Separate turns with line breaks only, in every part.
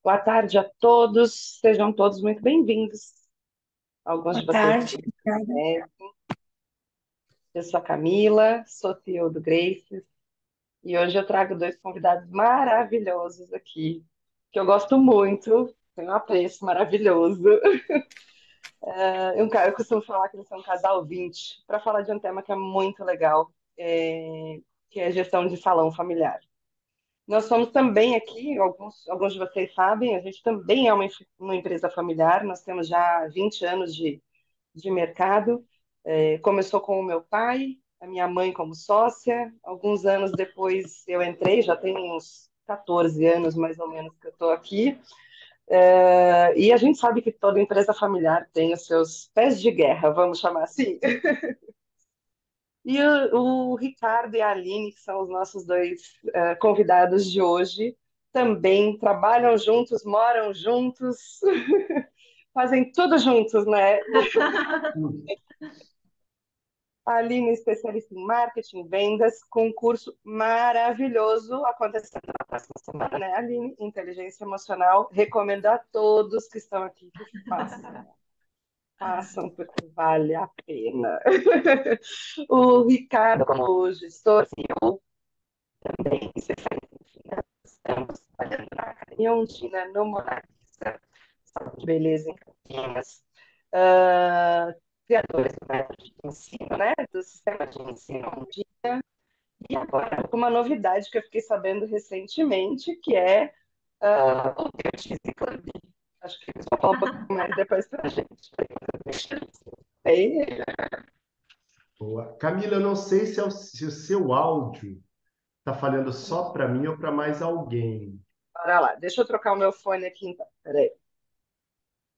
Boa tarde a todos, sejam todos muito bem-vindos. Alguns
Boa
de vocês
tarde, obrigada.
conhecem. Eu sou a Camila, sou CEO do Grace, e hoje eu trago dois convidados maravilhosos aqui, que eu gosto muito, tem um apreço maravilhoso. Eu costumo falar que eles são um casal 20, para falar de um tema que é muito legal, que é gestão de salão familiar. Nós somos também aqui, alguns de vocês sabem, a gente também é uma empresa familiar, nós temos já 20 anos de mercado. Começou com o meu pai, a minha mãe como sócia. Alguns anos depois eu entrei, já tem uns 14 anos mais ou menos que eu estou aqui. E a gente sabe que toda empresa familiar tem os seus pés de guerra, vamos chamar assim. E o Ricardo e a Aline, que são os nossos dois convidados de hoje, também trabalham juntos, moram juntos, fazem tudo juntos, né? A Aline é especialista em marketing, vendas, com um curso maravilhoso acontecendo na próxima semana, né, Aline? Inteligência emocional. Recomendo a todos que estão aqui que façam. Façam, porque vale a pena. O Ricardo, como gestor, CEO, também especialista em finanças, estamos trabalhando na Academia Ondina, no Monarquista, Salão de Beleza em Campinas. Criadores do método de ensino, né, do sistema de ensino Ondina, e agora com uma novidade que eu fiquei sabendo recentemente, que é o Beauty Club. Acho que eles vão falar um pouquinho mais depois para a gente. Aí,
Boa. Camila, eu não sei se o seu áudio está falhando só para mim ou para mais alguém.
bora lá, deixa eu trocar o meu fone aqui então. Peraí.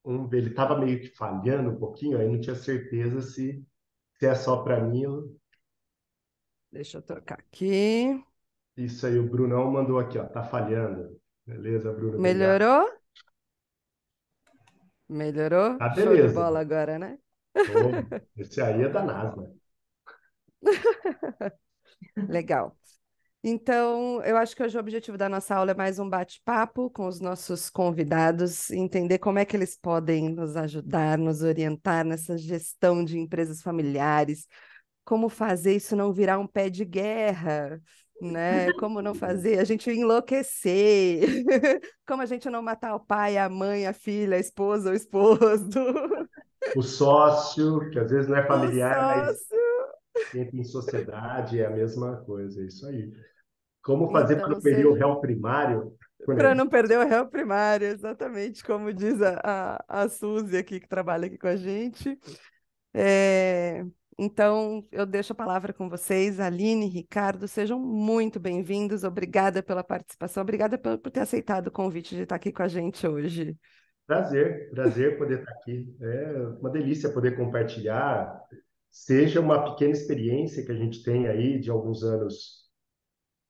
Ele estava meio que falhando um pouquinho, aí não tinha certeza se é só para mim.
Deixa eu trocar aqui.
Isso aí, o Brunão mandou aqui, ó, tá falhando. Beleza, Bruno, obrigado.
Melhorou? Melhorou?
Tá,
Show de
beleza.
bola agora, né?
Ô, esse aí é da NASA.
Legal. Então, eu acho que hoje o objetivo da nossa aula é mais um bate-papo com os nossos convidados, entender como é que eles podem nos ajudar, nos orientar nessa gestão de empresas familiares, como fazer isso não virar um pé de guerra, né? Como não fazer a gente enlouquecer, como a gente não matar o pai, a mãe, a filha, a esposa, o esposo,
O sócio, que às vezes não é
o
familiar, mas
sócio.
entra em sociedade, é a mesma coisa, é isso aí. Como fazer para
Então,
não perder o
seja
réu primário?
para não perder o réu primário, exatamente como diz a Suzy aqui, que trabalha aqui com a gente. É, então, eu deixo a palavra com vocês, Aline, Ricardo, sejam muito bem-vindos, obrigada pela participação, obrigada por ter aceitado o convite de estar aqui com a gente hoje.
Prazer, prazer poder estar aqui. É uma delícia poder compartilhar, seja uma pequena experiência que a gente tem aí de alguns anos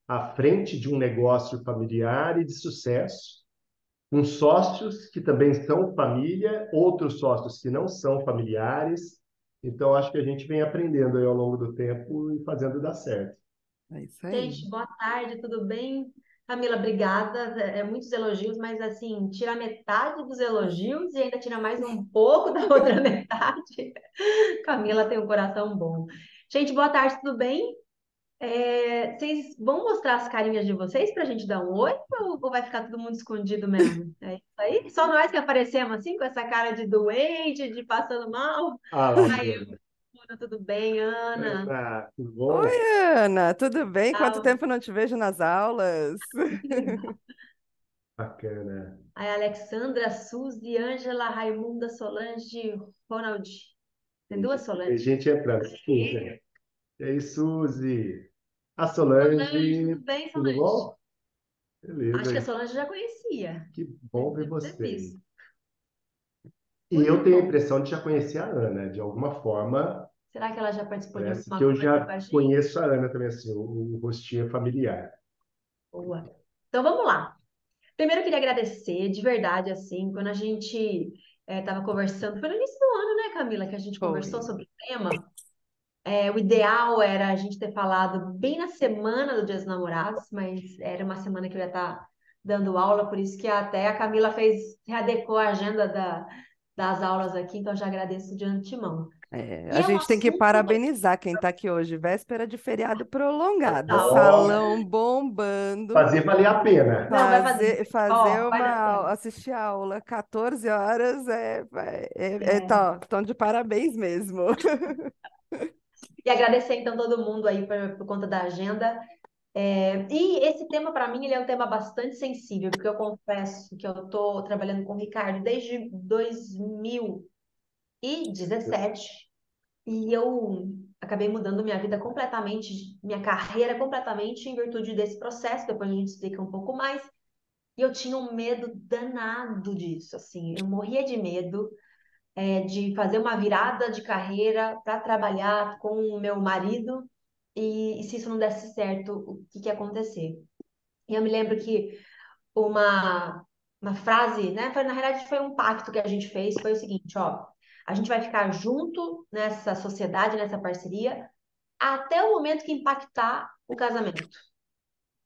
à frente de um negócio familiar e de sucesso, com sócios que também são família, outros sócios que não são familiares. Então, acho que a gente vem aprendendo aí ao longo do tempo e fazendo dar certo.
É isso aí.
Gente, boa tarde, tudo bem? Camila, obrigada. Muitos elogios, mas assim, tira metade dos elogios e ainda tira mais um pouco da outra metade. Camila tem um coração bom. Gente, boa tarde, tudo bem? Vocês vão mostrar as carinhas de vocês para a gente dar um oi ou vai ficar todo mundo escondido mesmo? É isso aí? Só nós que aparecemos assim, com essa cara de doente, de passando mal?
Ah lá,
Aí,
Ana.
tudo bem, Ana?
Ana, tudo
Oi,
bom?
Ana, tudo bem? Quanto
Ah,
tempo não te vejo nas aulas?
Bacana.
Aí, Alexandra, Suzy, Ângela, Raimunda, Solange, Ronald. Tem duas
Tem
Solange.
gente entrando. Sim. E aí, Suzy? A
Solange,
Solange,
tudo bem,
tudo
Solange?
bom? Beleza,
Acho que a Solange eu já conhecia.
que bom ver
Devo ter
vocês.
visto.
E eu
Muito
tenho a
bom.
impressão de já conhecer a Ana, de alguma forma,
Será que ela já participou de
parece que
alguma
eu
coisa com
já
a gente?
conheço a Ana também, assim, o rostinho é familiar.
Boa. Então vamos lá. Primeiro eu queria agradecer, de verdade, assim, quando a gente estava conversando, foi no início do ano, né, Camila, que a gente conversou
Foi.
sobre o tema. O ideal era a gente ter falado bem na semana do Dia dos Namorados, mas era uma semana que eu ia estar dando aula, por isso que até a Camila readequou a agenda das aulas aqui, então eu já agradeço de antemão.
A
E é um
gente tem que
assunto
parabenizar quem está aqui hoje, véspera de feriado prolongado,
total.
salão bombando,
Fazer valer a pena.
Não, vai fazer.
fazer
Ó, vale a pena.
assistir a aula 14 horas, tão de parabéns mesmo.
E agradecer, então, todo mundo aí por conta da agenda. E esse tema, para mim, ele é um tema bastante sensível, porque eu confesso que eu estou trabalhando com o Ricardo desde 2017 e eu acabei mudando minha vida completamente, minha carreira completamente em virtude desse processo, depois a gente explica um pouco mais. E eu tinha um medo danado disso, assim, eu morria de medo de fazer uma virada de carreira para trabalhar com o meu marido e se isso não desse certo, o que que ia acontecer? E eu me lembro que uma, uma frase, né? Na realidade, foi um pacto que a gente fez, foi o seguinte, ó, a gente vai ficar junto nessa sociedade, nessa parceria, até o momento que impactar o casamento.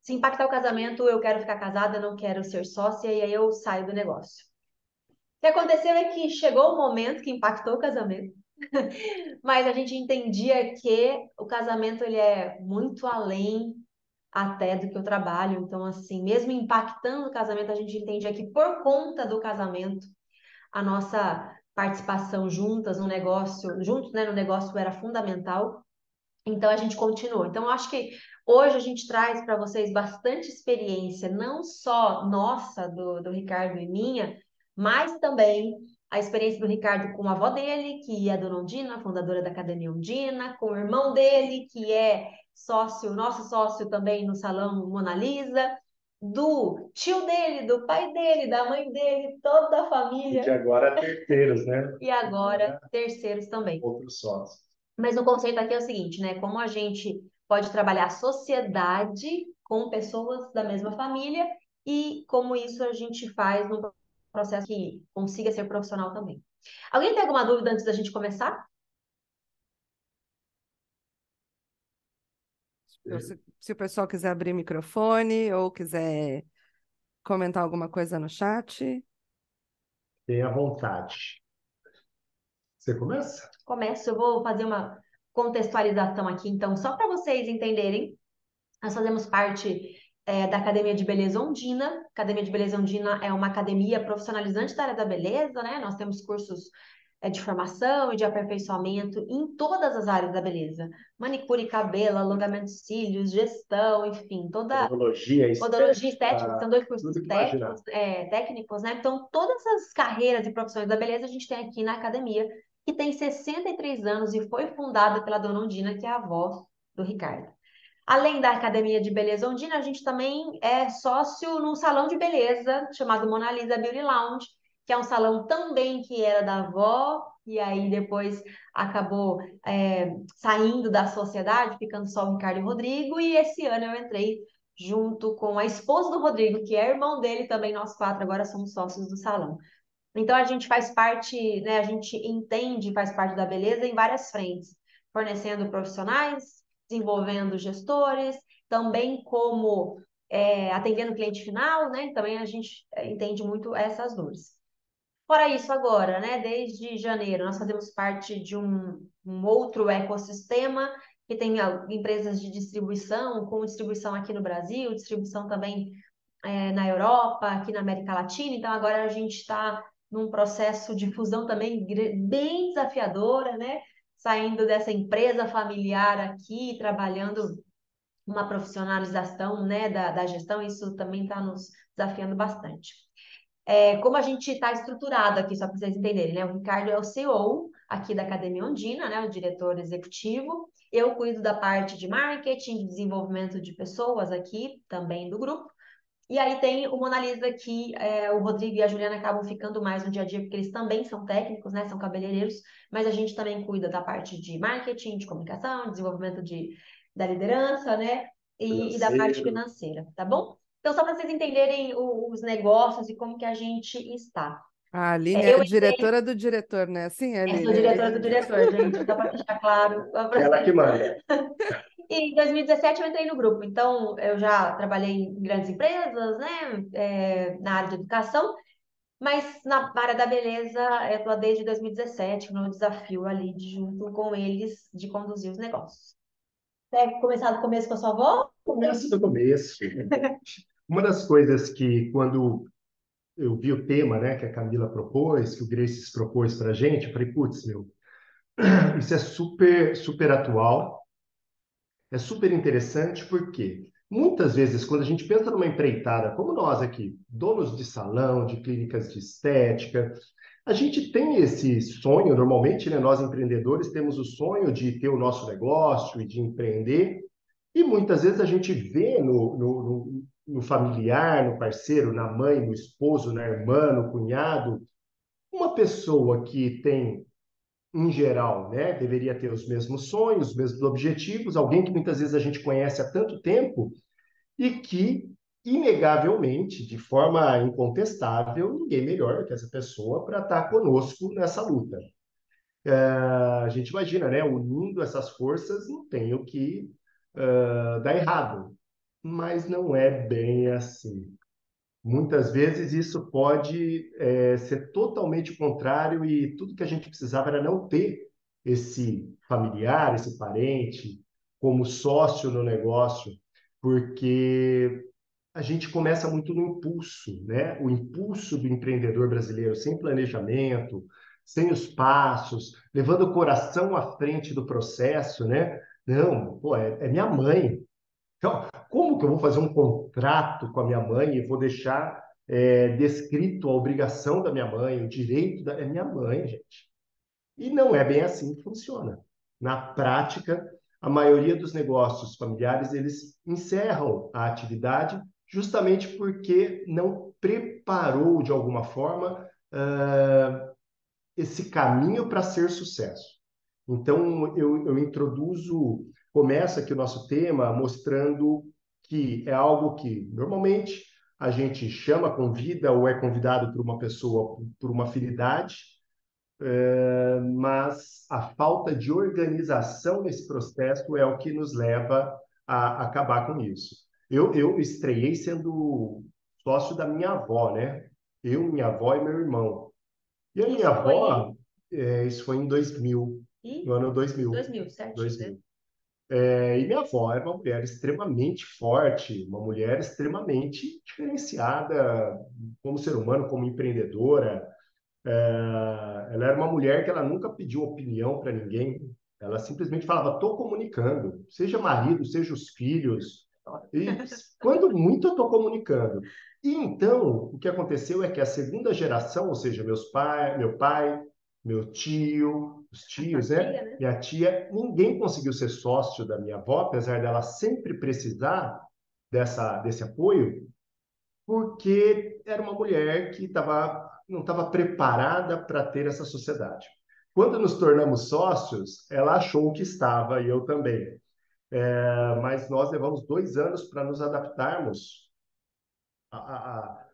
Se impactar o casamento, eu quero ficar casada, eu não quero ser sócia, e aí eu saio do negócio. O que aconteceu é que chegou o momento que impactou o casamento, mas a gente entendia que o casamento ele é muito além até do que o trabalho. Então, assim, mesmo impactando o casamento, a gente entendia que por conta do casamento, a nossa participação juntas no negócio, juntos, né, no negócio era fundamental. Então, a gente continuou. Então, eu acho que hoje a gente traz para vocês bastante experiência, não só nossa, do Ricardo e minha, mas também a experiência do Ricardo com a avó dele, que é a Dona Ondina, fundadora da Academia Ondina, com o irmão dele, que é sócio, nosso sócio também no Salão Mona Lisa, do tio dele, do pai dele, da mãe dele, toda a
E
família,
de agora terceiros, né?
e agora terceiros também.
Outros sócios.
Mas o conceito aqui é o seguinte, né? Como a gente pode trabalhar a sociedade com pessoas da mesma família e como isso a gente faz num processo que consiga ser profissional também. Alguém tem alguma dúvida antes da gente começar?
Então, se o pessoal quiser abrir microfone ou quiser comentar alguma coisa no chat.
Tenha vontade. Você começa?
Começo, eu vou fazer uma contextualização aqui, então, só para vocês entenderem. Nós fazemos parte da Academia de Beleza Ondina. Academia de Beleza Ondina é uma academia profissionalizante da área da beleza, né? Nós temos cursos de formação e de aperfeiçoamento em todas as áreas da beleza. Manicure, cabelo, alongamento de cílios, gestão, enfim, toda
Podologia,
podologia estética,
estética,
são dois cursos
tudo que imaginar.
técnicos, né? Então, todas as carreiras e profissões da beleza a gente tem aqui na academia, que tem 63 anos e foi fundada pela Dona Ondina, que é a avó do Ricardo. Além da Academia de Beleza Ondina, a gente também é sócio num salão de beleza chamado Mona Lisa Beauty Lounge, que é um salão também que era da avó, e aí depois acabou saindo da sociedade, ficando só o Ricardo e o Rodrigo, e esse ano eu entrei junto com a esposa do Rodrigo, que é irmão dele também, nós quatro agora somos sócios do salão. Então a gente faz parte, né, a gente entende, faz parte da beleza em várias frentes, fornecendo profissionais, desenvolvendo gestores, também como atendendo o cliente final, né? Também a gente entende muito essas dores. Fora isso, agora, né, desde janeiro, nós fazemos parte de um outro ecossistema que tem empresas de distribuição, com distribuição aqui no Brasil, distribuição também na Europa, aqui na América Latina. Então, agora a gente está num processo de fusão também bem desafiadora, né? Saindo dessa empresa familiar aqui, trabalhando uma profissionalização, né, da gestão, isso também está nos desafiando bastante. Como a gente está estruturado aqui, só para vocês entenderem, né? O Ricardo é o CEO aqui da Academia Ondina, né? O diretor executivo. Eu cuido da parte de marketing, de desenvolvimento de pessoas aqui, também do grupo. E aí tem o Mona Lisa que o Rodrigo e a Juliana acabam ficando mais no dia a dia, porque eles também são técnicos, né? São cabeleireiros, mas a gente também cuida da parte de marketing, de comunicação, desenvolvimento da liderança, né? E da parte
Financeiro.
financeira, tá bom? Então, só para vocês entenderem os negócios e como que a gente está.
A Aline é
Eu
a diretora do diretor, né? Assim,
sou
Aline?
diretora do diretor, gente, só para deixar claro.
Ela que manda.
E em 2017 eu entrei no grupo, então eu já trabalhei em grandes empresas, né, na área de educação, mas na área da beleza eu estou desde 2017 no desafio ali, junto com eles, de conduzir os negócios. Quer começar do começo com a sua avó?
Começa do começo. Uma das coisas que, quando eu vi o tema, né, que a Camila propôs, que o Graces propôs para a gente, eu falei, putz, meu, isso é super, super atual, é super interessante, porque muitas vezes, quando a gente pensa numa empreitada, como nós aqui, donos de salão, de clínicas de estética, a gente tem esse sonho, normalmente, né, nós empreendedores temos o sonho de ter o nosso negócio e de empreender, e muitas vezes a gente vê no familiar, no parceiro, na mãe, no esposo, na irmã, no cunhado, uma pessoa que tem, em geral, né, deveria ter os mesmos sonhos, os mesmos objetivos, alguém que muitas vezes a gente conhece há tanto tempo e que, inegavelmente, de forma incontestável, ninguém melhor que essa pessoa para estar conosco nessa luta. A gente imagina, né, unindo essas forças, não tem o que dar errado, mas não é bem assim. Muitas vezes isso pode ser totalmente contrário e tudo que a gente precisava era não ter esse familiar, esse parente como sócio no negócio, porque a gente começa muito no impulso, né? O impulso do empreendedor brasileiro, sem planejamento, sem os passos, levando o coração à frente do processo, né? Não, pô, é minha mãe. Então, como que eu vou fazer um contrato com a minha mãe e vou deixar descrito a obrigação da minha mãe, o direito da... É minha mãe, gente. E não é bem assim que funciona. Na prática, a maioria dos negócios familiares, eles encerram a atividade justamente porque não preparou, de alguma forma, esse caminho para ser sucesso. Então, eu introduzo, começa aqui o nosso tema mostrando que é algo que, normalmente, a gente chama, convida ou é convidado por uma pessoa por uma afinidade, mas a falta de organização nesse processo é o que nos leva a acabar com isso. Eu estreiei sendo sócio da minha avó, né? Eu, minha avó e meu irmão. E a minha
Isso foi
avó, isso foi em 2000, no ano 2000.
2000, certinho, né?
2000. E minha avó era uma mulher extremamente forte, uma mulher extremamente diferenciada como ser humano, como empreendedora. Ela era uma mulher que ela nunca pediu opinião para ninguém. Ela simplesmente falava, estou comunicando, seja marido, seja os filhos. E quando muito eu estou comunicando. E então, o que aconteceu é que a segunda geração, ou seja, meu pai, meu tio, os tios,
Tia,
né?
né?
Minha tia, ninguém conseguiu ser sócio da minha avó, apesar dela sempre precisar desse apoio, porque era uma mulher que não estava preparada para ter essa sociedade. Quando nos tornamos sócios, ela achou que estava, e eu também. Mas nós levamos 2 anos para nos adaptarmos. A, a, a,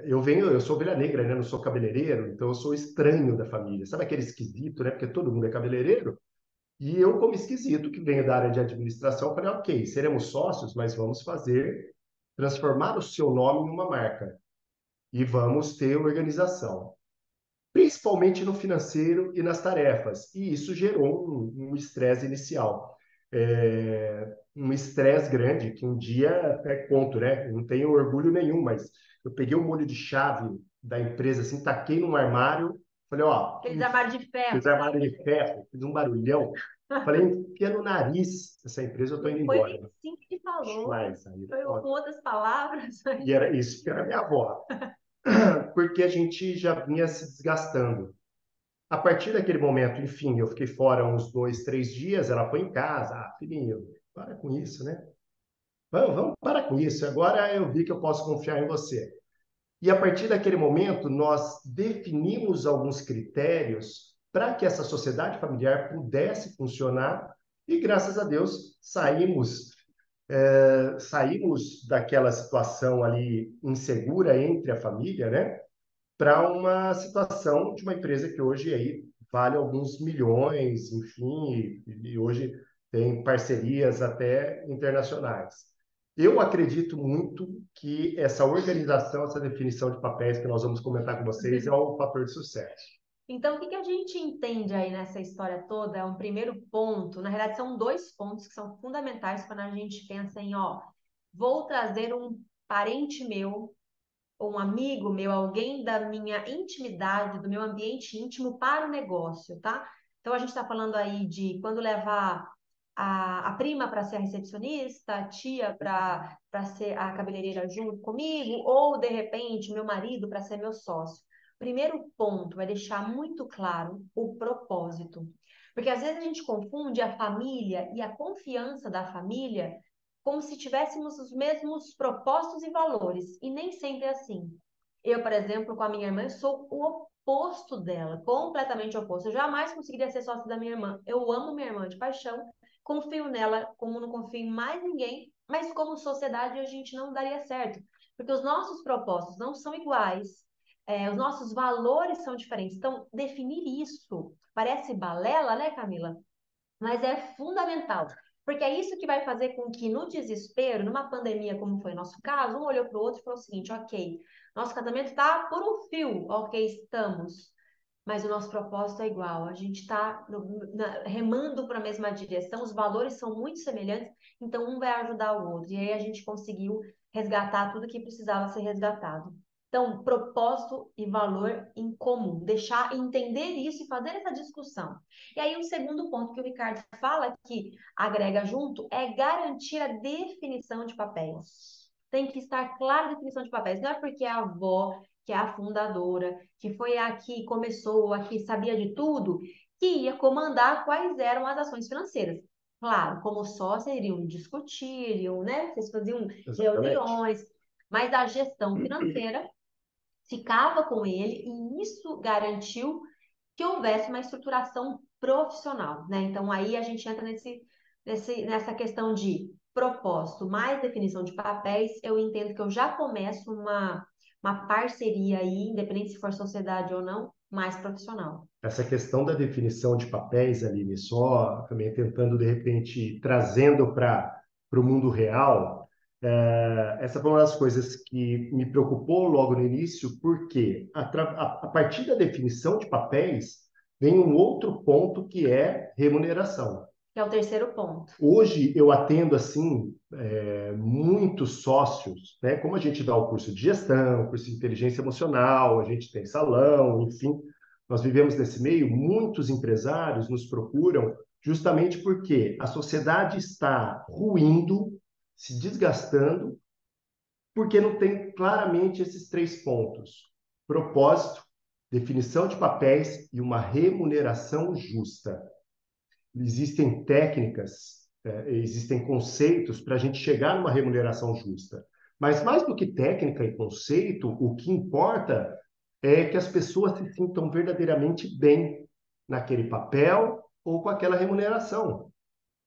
eu sou ovelha negra, né? Não sou cabeleireiro, então eu sou estranho da família. Sabe aquele esquisito, né? Porque todo mundo é cabeleireiro. E eu, como esquisito, que venho da área de administração, falei, ok, seremos sócios, mas vamos transformar o seu nome em uma marca e vamos ter organização, principalmente no financeiro e nas tarefas. E isso gerou um estresse inicial. Um estresse grande, que um dia até conto, né? Eu não tenho orgulho nenhum, mas eu peguei o molho de chave da empresa, assim, taquei num armário, falei, ó,
Aqueles armários de ferro.
fiz armário de ferro, fiz um barulhão, falei, enfia no nariz essa empresa, eu tô
Não
indo
foi
embora.
bem assim que falou.
Mas, aí,
Foi com outras palavras.
e era isso, que era minha avó. Porque a gente já vinha se desgastando. A partir daquele momento, enfim, eu fiquei fora uns 2, 3 dias, ela foi em casa, filhinho, para com isso, né? Vamos parar com isso. Agora eu vi que eu posso confiar em você. E a partir daquele momento, nós definimos alguns critérios para que essa sociedade familiar pudesse funcionar e, graças a Deus, saímos daquela situação ali insegura entre a família, né? Para uma situação de uma empresa que hoje aí vale alguns milhões, enfim, e hoje tem parcerias até internacionais. Eu acredito muito que essa organização, essa definição de papéis que nós vamos comentar com vocês é um fator de sucesso.
Então, o que que a gente entende aí nessa história toda? É um primeiro ponto, na realidade, são dois pontos que são fundamentais quando a gente pensa em, ó, vou trazer um parente meu, ou um amigo meu, alguém da minha intimidade, do meu ambiente íntimo para o negócio, tá? Então, a gente está falando aí de quando levar a prima para ser a recepcionista, a tia para ser a cabeleireira junto comigo, ou, de repente, meu marido para ser meu sócio. Primeiro ponto é deixar muito claro o propósito. Porque às vezes a gente confunde a família e a confiança da família como se tivéssemos os mesmos propósitos e valores, e nem sempre é assim. Eu, por exemplo, com a minha irmã, sou o oposto dela, completamente oposto. Eu jamais conseguiria ser sócia da minha irmã. Eu amo minha irmã de paixão, confio nela como não confio em mais ninguém, mas como sociedade a gente não daria certo, porque os nossos propósitos não são iguais, os nossos valores são diferentes. Então, definir isso parece balela, né, Camila? Mas é fundamental, porque é isso que vai fazer com que, no desespero, numa pandemia, como foi o nosso caso, um olhou para o outro e falou o seguinte: ok, nosso casamento está por um fio, ok, estamos, mas o nosso propósito é igual, a gente está remando para a mesma direção, os valores são muito semelhantes, então um vai ajudar o outro, e aí a gente conseguiu resgatar tudo que precisava ser resgatado. Então, propósito e valor em comum, deixar entender isso e fazer essa discussão. E aí, o segundo ponto que o Ricardo fala, que agrega junto, é garantir a definição de papéis. Tem que estar clara a definição de papéis. Não é porque a avó, que é a fundadora, que foi a que começou, a que sabia de tudo, que ia comandar quais eram as ações financeiras. Claro, como sócios iriam discutir, iriam, né? Vocês faziam
Exatamente.
reuniões, mas a gestão financeira ficava com ele e isso garantiu que houvesse uma estruturação profissional, né? Então aí a gente entra nessa questão de propósito mais definição de papéis, eu entendo que eu já começo uma parceria aí, independente se for sociedade ou não, mais profissional.
Essa questão da definição de papéis, Aline, só também tentando, de repente, trazendo para o mundo real, essa foi uma das coisas que me preocupou logo no início, porque a partir da definição de papéis vem um outro ponto que é remuneração.
Que é o terceiro ponto.
Hoje eu atendo assim muitos sócios, né? Como a gente dá o curso de gestão, curso de inteligência emocional, a gente tem salão, enfim, nós vivemos nesse meio. Muitos empresários nos procuram justamente porque a sociedade está ruindo, se desgastando, porque não tem claramente esses três pontos: propósito, definição de papéis e uma remuneração justa. Existem técnicas, existem conceitos para a gente chegar numa remuneração justa. Mas mais do que técnica e conceito, o que importa é que as pessoas se sintam verdadeiramente bem naquele papel ou com aquela remuneração,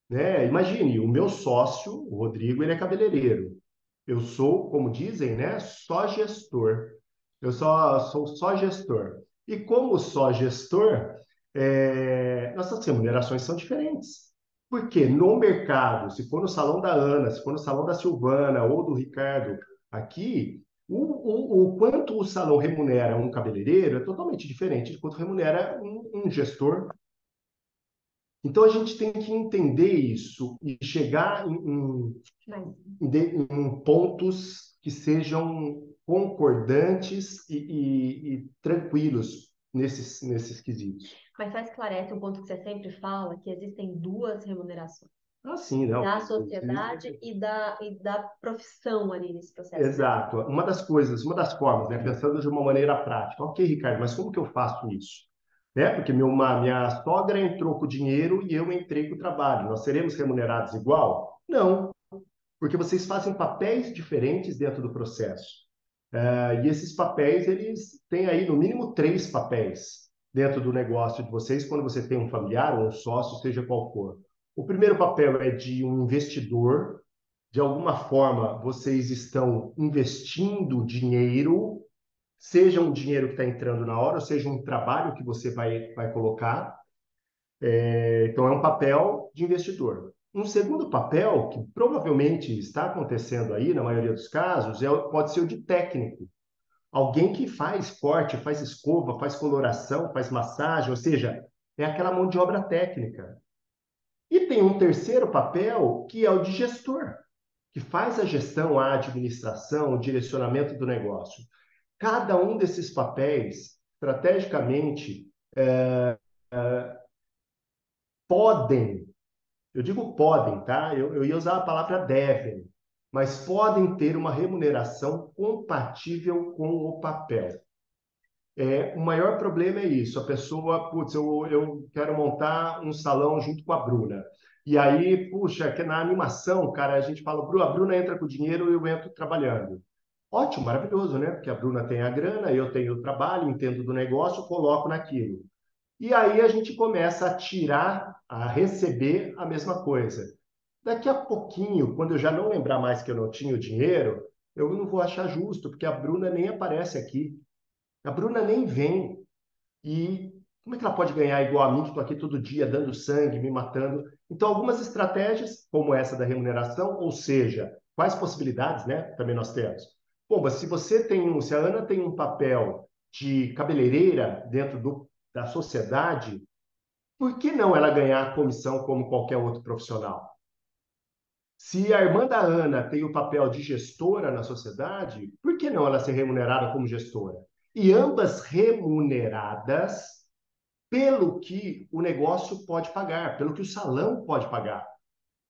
né? Imagine, o meu sócio, o Rodrigo, ele é cabeleireiro. Eu sou, como dizem, né, só gestor. Eu sou só gestor. E como só gestor, nossas remunerações são diferentes. Porque no mercado, se for no salão da Ana, se for no salão da Silvana ou do Ricardo, aqui, o quanto o salão remunera um cabeleireiro é totalmente diferente de quanto remunera um gestor. Então a gente tem que entender isso e chegar em pontos que sejam concordantes e tranquilos nesses quesitos.
Mas só esclarece um ponto que você sempre fala, que existem duas remunerações.
Ah, sim, não.
Da sociedade e da profissão ali nesse processo.
Exato. Uma das formas, né? Pensando de uma maneira prática. Ok, Ricardo, mas como que eu faço isso? Né? Porque minha sogra entrou com o dinheiro e eu entrei com o trabalho. Nós seremos remunerados igual? Não, porque vocês fazem papéis diferentes dentro do processo. E esses papéis, eles têm aí no mínimo três papéis dentro do negócio de vocês, quando você tem um familiar ou um sócio, seja qual for. O primeiro papel é de um investidor. De alguma forma, vocês estão investindo dinheiro, seja um dinheiro que está entrando na hora, ou seja um trabalho que você vai colocar. Então, é um papel de investidor. Um segundo papel, que provavelmente está acontecendo aí, na maioria dos casos, pode ser o de técnico. Alguém que faz corte, faz escova, faz coloração, faz massagem, ou seja, é aquela mão de obra técnica. E tem um terceiro papel, que é o de gestor, que faz a gestão, a administração, o direcionamento do negócio. Cada um desses papéis, estrategicamente, podem, eu digo podem, tá? Eu ia usar a palavra devem, mas podem ter uma remuneração compatível com o papel. O maior problema é isso, a pessoa, putz, eu quero montar um salão junto com a Bruna. E aí, puxa, que na animação, cara, a gente fala, a Bruna entra com dinheiro e eu entro trabalhando. Ótimo, maravilhoso, né? Porque a Bruna tem a grana, eu tenho o trabalho, entendo do negócio, coloco naquilo. E aí a gente começa a tirar, a receber a mesma coisa. Daqui a pouquinho, quando eu já não lembrar mais que eu não tinha o dinheiro, eu não vou achar justo, porque a Bruna nem aparece aqui. A Bruna nem vem. E como é que ela pode ganhar igual a mim, que estou aqui todo dia dando sangue, me matando? Então, algumas estratégias, como essa da remuneração, ou seja, quais possibilidades, né? Também nós temos. Bom, mas se a Ana tem um papel de cabeleireira dentro da sociedade, por que não ela ganhar a comissão como qualquer outro profissional? Se a irmã da Ana tem o papel de gestora na sociedade, por que não ela ser remunerada como gestora? E ambas remuneradas pelo que o negócio pode pagar, pelo que o salão pode pagar,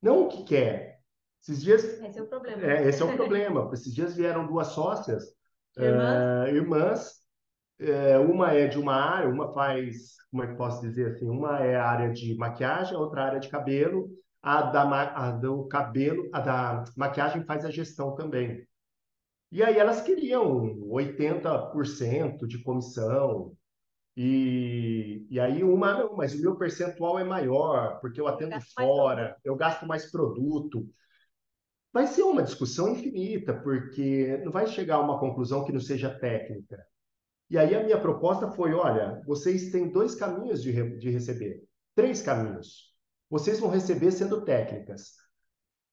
não o que quer. Esses dias,
Esse é o problema.
esse é o problema. Esses dias vieram duas sócias,
Irmãs?
irmãs, uma é de uma área, uma faz, como é que posso dizer assim, uma é a área de maquiagem, a outra área de cabelo, a do cabelo, a da maquiagem faz a gestão também. E aí elas queriam 80% de comissão, e aí não, mas o meu percentual é maior, porque eu atendo
Gasta mais produto.
fora, eu gasto mais produto. Vai ser uma discussão infinita, porque não vai chegar a uma conclusão que não seja técnica. E aí a minha proposta foi, olha, vocês têm dois caminhos de receber, três caminhos. Vocês vão receber sendo técnicas.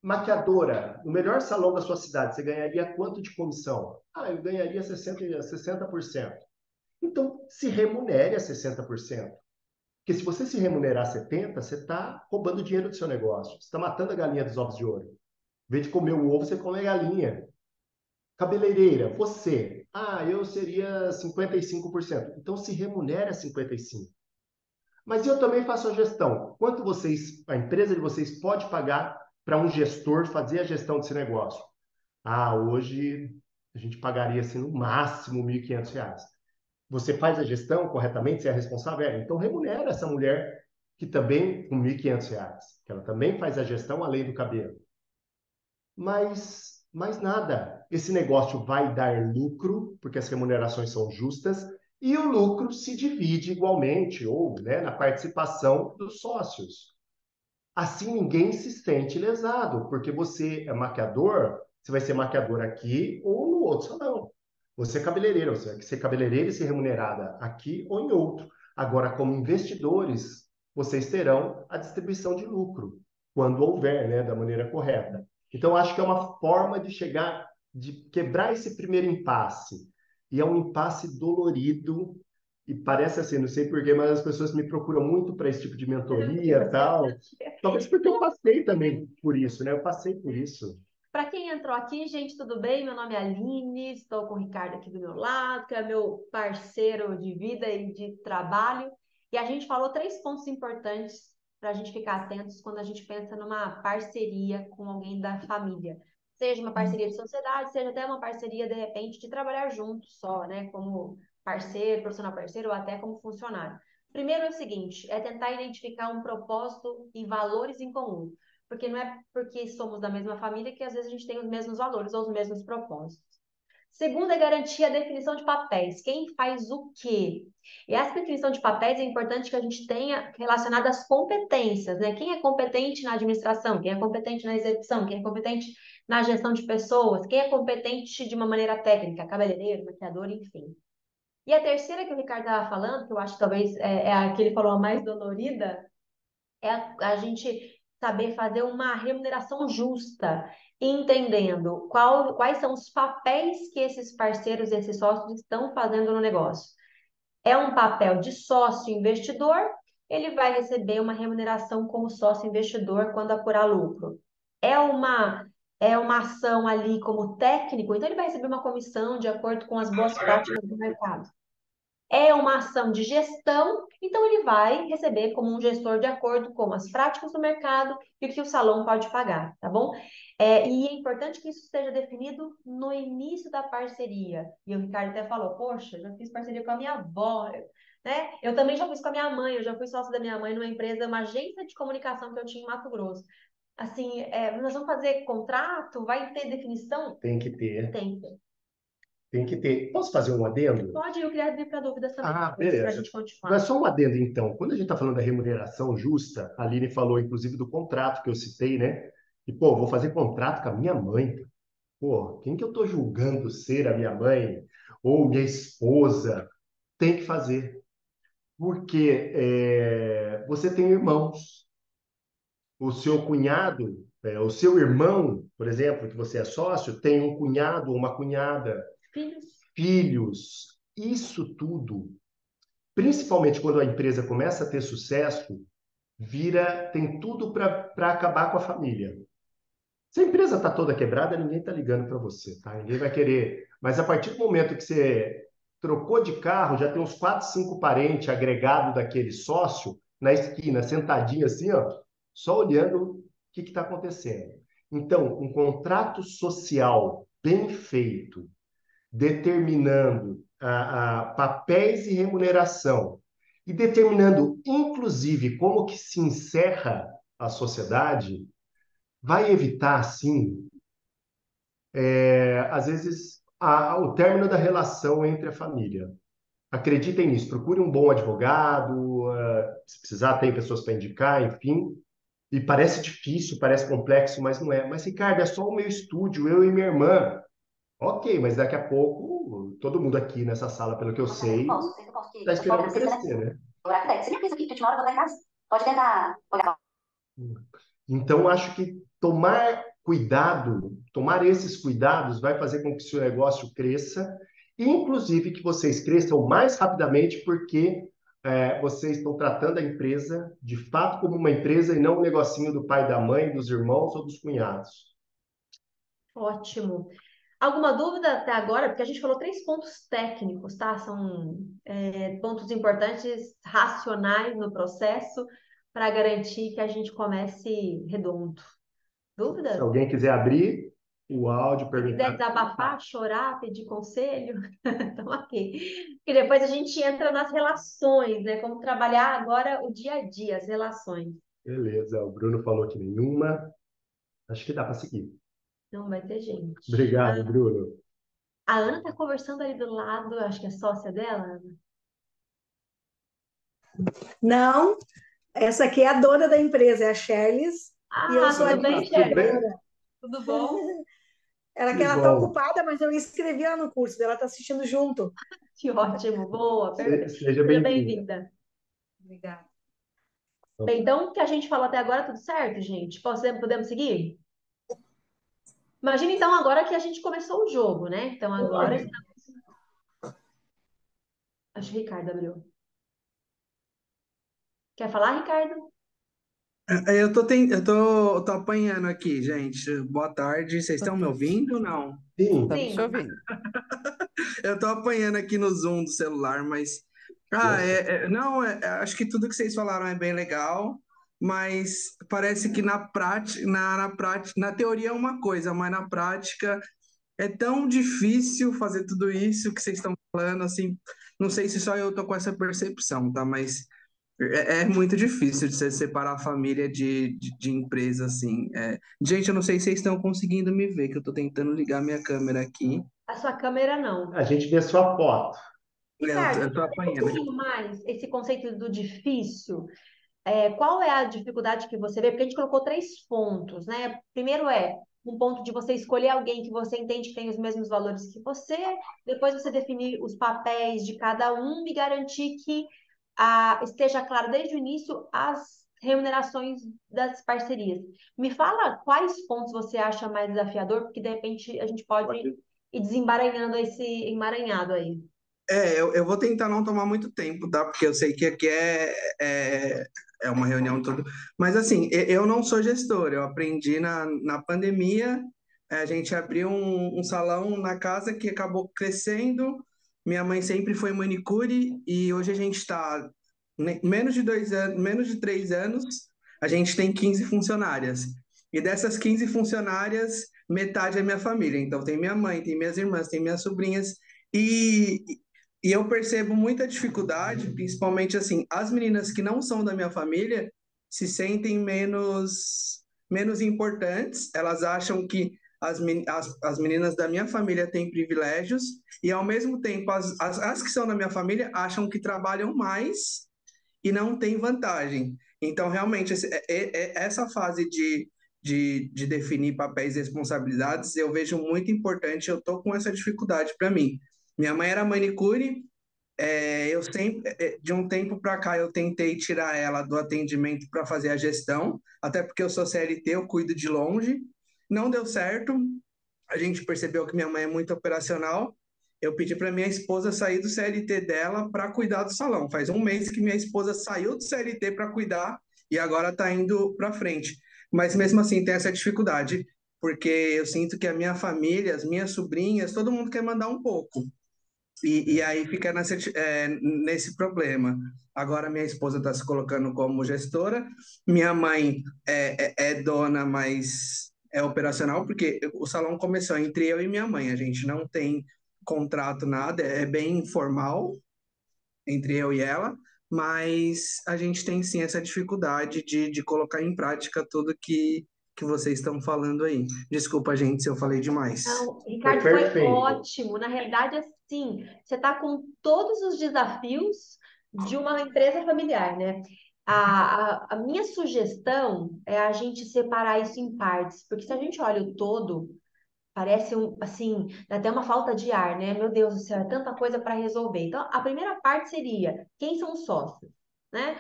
Maquiadora, no melhor salão da sua cidade, você ganharia quanto de comissão? Ah, eu ganharia 60%. Então, se remunere a 60%. Porque se você se remunerar 70%, você está roubando dinheiro do seu negócio. Você está matando a galinha dos ovos de ouro. Em vez de comer o ovo, você come a galinha. Cabeleireira, você. Ah, eu seria 55%. Então se remunere a 55%. Mas eu também faço a gestão. Quanto a empresa de vocês pode pagar para um gestor fazer a gestão desse negócio? Ah, hoje a gente pagaria assim, no máximo R$ 1.500. Você faz a gestão corretamente, você é responsável? Então remunera essa mulher que também, com R$ 1.500, que ela também faz a gestão além do cabelo. Mas mais nada. Esse negócio vai dar lucro, porque as remunerações são justas, e o lucro se divide igualmente, ou né, na participação dos sócios. Assim ninguém se sente lesado, porque você é maquiador, você vai ser maquiador aqui ou no outro salão. Você é cabeleireiro, você vai ser cabeleireira e ser remunerada aqui ou em outro. Agora, como investidores, vocês terão a distribuição de lucro, quando houver, né, da maneira correta. Então, acho que é uma forma de chegar, de quebrar esse primeiro impasse. E é um impasse dolorido, e parece assim, não sei porquê, mas as pessoas me procuram muito para esse tipo de mentoria e tal. Talvez porque eu passei também por isso, né? Eu passei por isso.
Para quem entrou aqui, gente, tudo bem? Meu nome é Aline, estou com o Ricardo aqui do meu lado, que é meu parceiro de vida e de trabalho. E a gente falou três pontos importantes para a gente ficar atentos quando a gente pensa numa parceria com alguém da família. Seja uma parceria de sociedade, seja até uma parceria, de repente, de trabalhar junto só, né? Como parceiro, profissional parceiro ou até como funcionário. Primeiro é o seguinte, é tentar identificar um propósito e valores em comum, porque não é porque somos da mesma família que às vezes a gente tem os mesmos valores ou os mesmos propósitos. Segundo é garantir a definição de papéis. Quem faz o quê? E essa definição de papéis é importante que a gente tenha relacionada às competências, né? Quem é competente na administração? Quem é competente na execução? Quem é competente na gestão de pessoas? Quem é competente de uma maneira técnica? Cabeleireiro, maquiador, enfim. E a terceira que o Ricardo estava falando, que eu acho que talvez é a que ele falou a mais dolorida, é a gente saber fazer uma remuneração justa, entendendo quais são os papéis que esses parceiros, esses sócios estão fazendo no negócio. É um papel de sócio investidor, ele vai receber uma remuneração como sócio investidor quando apurar lucro. É uma é uma ação ali como técnico, então ele vai receber uma comissão de acordo com as boas práticas do mercado. É uma ação de gestão, então ele vai receber como um gestor de acordo com as práticas do mercado e o que o salão pode pagar, tá bom? E é importante que isso esteja definido no início da parceria. E o Ricardo até falou, poxa, já fiz parceria com a minha avó, né? Eu também já fiz com a minha mãe, eu já fui sócia da minha mãe numa empresa, uma agência de comunicação que eu tinha em Mato Grosso. Assim, nós vamos fazer contrato? Vai ter definição?
Tem que ter.
Tem que ter.
Tem que ter. Posso fazer um adendo?
Pode, eu queria abrir para dúvidas também,
Ah,
para a
beleza.
gente continuar.
Mas só um adendo, então. Quando a gente está falando da remuneração justa, a Aline falou, inclusive, do contrato que eu citei, né? E, pô, vou fazer contrato com a minha mãe. Pô, quem que eu estou julgando ser a minha mãe ou minha esposa? Tem que fazer. Porque você tem irmãos. O seu cunhado, o seu irmão, por exemplo, que você é sócio, tem um cunhado ou uma cunhada,
Filhos.
filhos. Isso tudo, principalmente quando a empresa começa a ter sucesso, tem tudo para acabar com a família. Se a empresa está toda quebrada, ninguém está ligando para você, tá? Ninguém vai querer. Mas a partir do momento que você trocou de carro, já tem uns 4, 5 parentes agregados daquele sócio na esquina, sentadinho assim, ó, só olhando o que está acontecendo. Então, um contrato social bem feito, determinando papéis e remuneração, e determinando, inclusive, como que se encerra a sociedade, vai evitar, assim, às vezes, o término da relação entre a família. Acreditem nisso, procure um bom advogado, se precisar, tem pessoas para indicar, enfim. E parece difícil, parece complexo, mas não é. Mas, Ricardo, é só o meu estúdio, eu e minha irmã. Ok, mas daqui a pouco, todo mundo aqui nessa sala, pelo que eu sei, está esperando crescer, né?
Você me avisa aqui, que eu te moro, eu vou estar em casa. Pode tentar olhar.
Então, acho que tomar cuidado, tomar esses cuidados vai fazer com que o seu negócio cresça, e inclusive que vocês cresçam mais rapidamente, porque vocês estão tratando a empresa de fato como uma empresa e não um negocinho do pai, da mãe, dos irmãos ou dos cunhados.
Ótimo. Alguma dúvida até agora? Porque a gente falou 3 pontos técnicos, tá? São pontos importantes, racionais no processo, para garantir que a gente comece redondo.
Se
Dúvidas?
alguém quiser abrir o áudio,
Se quiser
perguntar.
desabafar, chorar, pedir conselho, estamos aqui. Porque depois a gente entra nas relações, né? Como trabalhar agora o dia a dia, as relações.
Beleza, o Bruno falou que nenhuma. Acho que dá para seguir.
Não vai ter gente.
Obrigado, Bruno.
A Ana está conversando ali do lado, acho que é sócia dela, Ana.
Não, essa aqui é a dona da empresa, é a Charles. E eu sou a
Tudo bem,
administradora.
Sherry? Tudo bom?
Ela
Que
que ela está
bom.
ocupada, mas eu inscrevi ela no curso, ela está assistindo junto.
Que ótimo, boa, perfeito.
Seja
Seja
bem-vindo.
bem-vinda.
Obrigada.
Bem, então, o que a gente falou até agora, tudo certo, gente? Podemos seguir? Imagina, então, agora que a gente começou o jogo, né? Então, agora acho que o Ricardo abriu. Quer falar, Ricardo?
Eu tô apanhando aqui, gente. Boa tarde. Vocês estão me ouvindo ou não?
Sim.
Estamos
Sim.
te ouvindo.
Eu tô apanhando aqui no Zoom do celular, mas. Não, acho que tudo que vocês falaram é bem legal, mas parece que na prática, na teoria é uma coisa, mas na prática é tão difícil fazer tudo isso que vocês estão falando, assim. Não sei se só eu tô com essa percepção, tá? Mas. É muito difícil de você separar a família de empresa, assim. Gente, eu não sei se vocês estão conseguindo me ver, que eu estou tentando ligar minha câmera aqui.
A sua câmera não.
A gente vê a sua foto.
Ricardo,
Eu estou
explica um
apanhando.
pouquinho mais esse conceito do difícil. Qual é a dificuldade que você vê? Porque a gente colocou 3 pontos, né? Primeiro um ponto de você escolher alguém que você entende que tem os mesmos valores que você, depois você definir os papéis de cada um e garantir que esteja claro desde o início as remunerações das parcerias. Me fala quais pontos você acha mais desafiador, porque de repente a gente pode ir desemaranhando esse emaranhado aí.
Eu vou tentar não tomar muito tempo, tá? Porque eu sei que aqui é uma reunião toda. Mas assim, eu não sou gestor, eu aprendi na pandemia. A gente abriu um salão na casa que acabou crescendo. Minha mãe sempre foi manicure e hoje a gente está menos de 2 anos, menos de 3 anos, a gente tem 15 funcionárias. E dessas 15 funcionárias, metade é minha família. Então tem minha mãe, tem minhas irmãs, tem minhas sobrinhas. E, e eu percebo muita dificuldade, principalmente assim, as meninas que não são da minha família se sentem menos importantes, elas acham que as meninas da minha família têm privilégios, e ao mesmo tempo as que são da minha família acham que trabalham mais e não têm vantagem. Então, realmente, essa fase de definir papéis e responsabilidades eu vejo muito importante, eu estou com essa dificuldade para mim. Minha mãe era manicure, eu sempre, de um tempo para cá, eu tentei tirar ela do atendimento para fazer a gestão, até porque eu sou CLT, eu cuido de longe. Não deu certo. A gente percebeu que minha mãe é muito operacional. Eu pedi para minha esposa sair do CLT dela para cuidar do salão. Faz um mês que minha esposa saiu do CLT para cuidar e agora está indo para frente. Mas mesmo assim tem essa dificuldade, porque eu sinto que a minha família, as minhas sobrinhas, todo mundo quer mandar um pouco. E aí fica nesse problema. Agora minha esposa está se colocando como gestora, minha mãe é dona, mas é operacional, porque o salão começou entre eu e minha mãe, a gente não tem contrato, nada, é bem informal entre eu e ela, mas a gente tem sim essa dificuldade de colocar em prática tudo que vocês estão falando aí. Desculpa, gente, se eu falei demais.
Não,
Foi
Ricardo, foi
perfeito.
ótimo. Na realidade, assim, você está com todos os desafios de uma empresa familiar, né? A minha sugestão é a gente separar isso em partes, porque se a gente olha o todo, parece assim, dá até uma falta de ar, né? Meu Deus do céu, é tanta coisa para resolver. Então, a primeira parte seria quem são os sócios, né?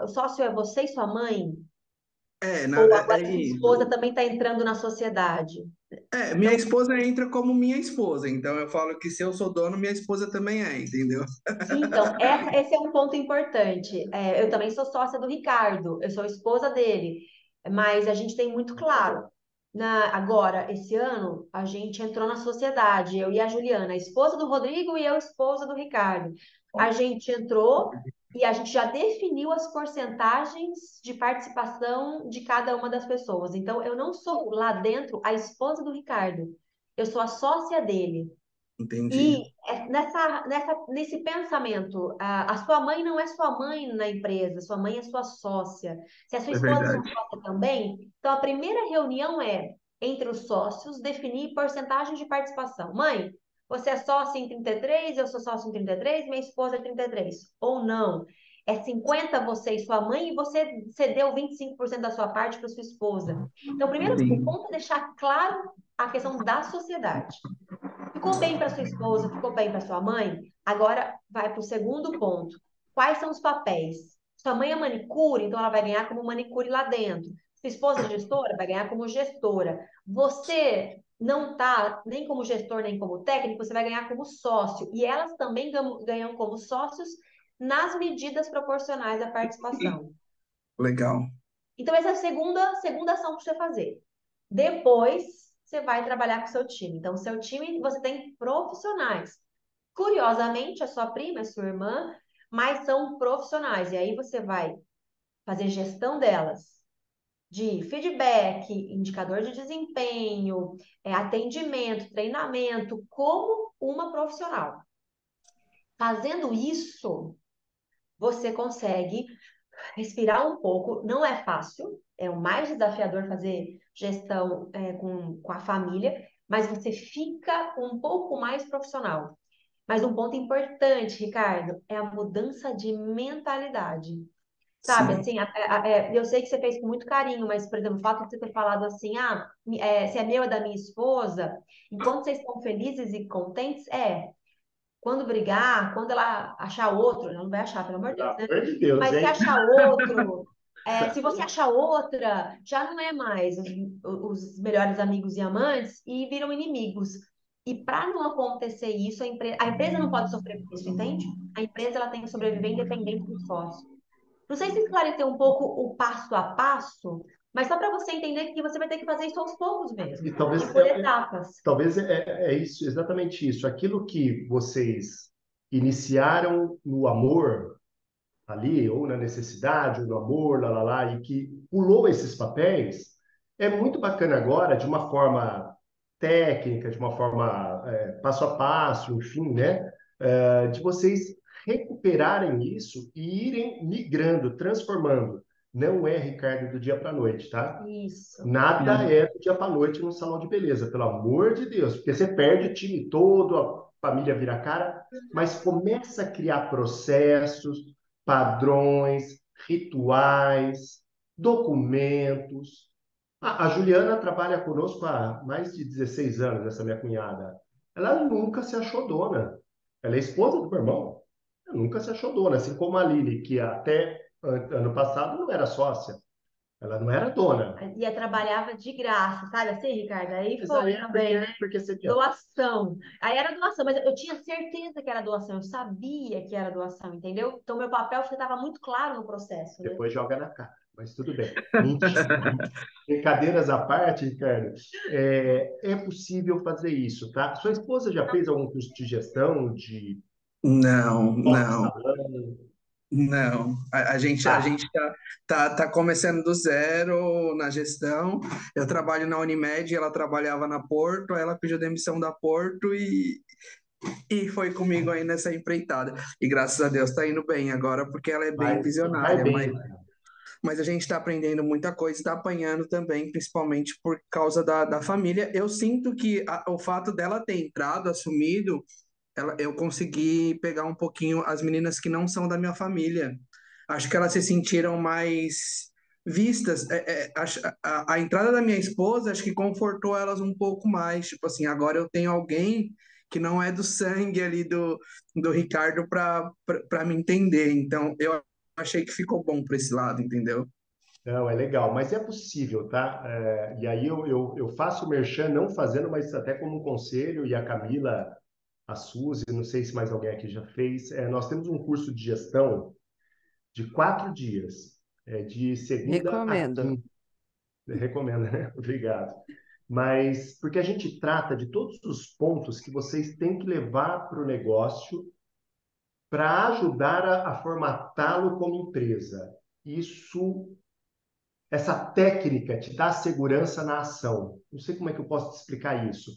O sócio é você e sua mãe, ou agora sua
Isso.
esposa também está entrando na sociedade.
Minha esposa entra como minha esposa, então eu falo que se eu sou dono, minha esposa também é, entendeu?
Então, esse é um ponto importante. Eu também sou sócia do Ricardo, eu sou esposa dele, mas a gente tem muito claro. Agora, esse ano, a gente entrou na sociedade, eu e a Juliana, a esposa do Rodrigo e eu, esposa do Ricardo. A gente entrou e a gente já definiu as porcentagens de participação de cada uma das pessoas. Então, eu não sou lá dentro a esposa do Ricardo, eu sou a sócia dele.
Entendi.
E nesse pensamento, a sua mãe não é sua mãe na empresa, sua mãe é sua sócia. Se a sua
É
esposa é sua
verdade.
sócia também, então a primeira reunião é entre os sócios definir porcentagem de participação. Mãe, você é sócia em 33, eu sou sócio em 33, minha esposa é 33. Ou não. É 50 você e sua mãe e você cedeu 25% da sua parte para sua esposa. Então, primeiro, o
Sim.
ponto é deixar claro a questão da sociedade. Ficou bem para sua esposa, ficou bem para sua mãe? Agora vai para o segundo ponto. Quais são os papéis? Sua mãe é manicure, então ela vai ganhar como manicure lá dentro. Sua esposa é gestora, vai ganhar como gestora. Você não está nem como gestor, nem como técnico, você vai ganhar como sócio. E elas também ganham como sócios nas medidas proporcionais à participação.
Legal.
Então, essa é a segunda ação para você fazer. Depois, você vai trabalhar com o seu time. Então, o seu time, você tem profissionais. Curiosamente, a sua prima, a sua irmã, mas são profissionais. E aí você vai fazer gestão delas, de feedback, indicador de desempenho, atendimento, treinamento, como uma profissional. Fazendo isso, você consegue respirar um pouco. Não é fácil, é o mais desafiador fazer gestão com a família, mas você fica um pouco mais profissional. Mas um ponto importante, Ricardo, é a mudança de mentalidade. Sabe,
Sim.
assim, eu sei que você fez com muito carinho, mas, por exemplo, o fato de você ter falado assim, se é meu, é da minha esposa, enquanto vocês estão felizes e contentes, quando brigar, quando ela achar outro, ela não vai achar, pelo amor de
Pelo
Deus, né?
amor de Deus,
Mas se
hein?
achar outro, se você achar outra, já não é mais os melhores amigos e amantes e viram inimigos. E para não acontecer isso, a empresa não pode sofrer com isso, entende? A empresa ela tem que sobreviver independente do sócio. Não sei se esclareceu um pouco o passo a passo, mas só para você entender que você vai ter que fazer isso aos poucos mesmo,
E talvez
e por etapas.
talvez é isso, exatamente isso. Aquilo que vocês iniciaram no amor ali, ou na necessidade, ou no amor, lá, lá, lá, e que pulou esses papéis, é muito bacana agora, de uma forma técnica, de uma forma passo a passo, enfim, né? De vocês recuperarem isso e irem migrando, transformando. Não é, Ricardo, do dia para a noite, tá?
Isso.
Nada é do dia para a noite num salão de beleza, pelo amor de Deus, porque você perde o time todo, a família vira a cara, mas começa a criar processos, padrões, rituais, documentos. A Juliana trabalha conosco há mais de 16 anos, essa minha cunhada. Ela nunca se achou dona. Ela é esposa do meu irmão. Ela nunca se achou dona, assim como a Lili, que até ano passado não era sócia. Ela não era dona.
E trabalhava de graça, sabe assim, Ricardo? Aí
Mas
foi
aí é
também, né?
porque você
Doação. Aí era doação, mas eu tinha certeza que era doação, eu sabia que era doação, entendeu? Então meu papel estava muito claro no processo, né?
depois joga na cara. Mas tudo bem. Mentira. Brincadeiras à parte, Ricardo, é possível fazer isso, tá? Sua esposa já fez algum curso de gestão, de
Não, não.
salão?
Não, a gente
Tá.
tá começando do zero na gestão. Eu trabalho na Unimed, ela trabalhava na Porto, aí ela pediu demissão da Porto e foi comigo aí nessa empreitada. E graças a Deus tá indo bem agora, porque ela é bem
Vai
visionária,
bem.
mas a gente está aprendendo muita coisa, está apanhando também, principalmente por causa da família. Eu sinto que o fato dela ter entrado, assumido, eu consegui pegar um pouquinho as meninas que não são da minha família. Acho que elas se sentiram mais vistas. A entrada da minha esposa, acho que confortou elas um pouco mais. Tipo assim, agora eu tenho alguém que não é do sangue ali do Ricardo para me entender. Então, eu achei que ficou bom para esse lado, entendeu?
Não, é legal, mas é possível, tá? E aí eu faço o merchan, não fazendo, mas até como um conselho, e a Camila, a Suzy, não sei se mais alguém aqui já fez. Nós temos um curso de gestão de 4 dias, de segunda a
Recomendo.
quinta. Recomendo, né? Obrigado. Mas porque a gente trata de todos os pontos que vocês têm que levar para o negócio para ajudar a formatá-lo como empresa. Isso, essa técnica te dá segurança na ação. Não sei como é que eu posso te explicar isso.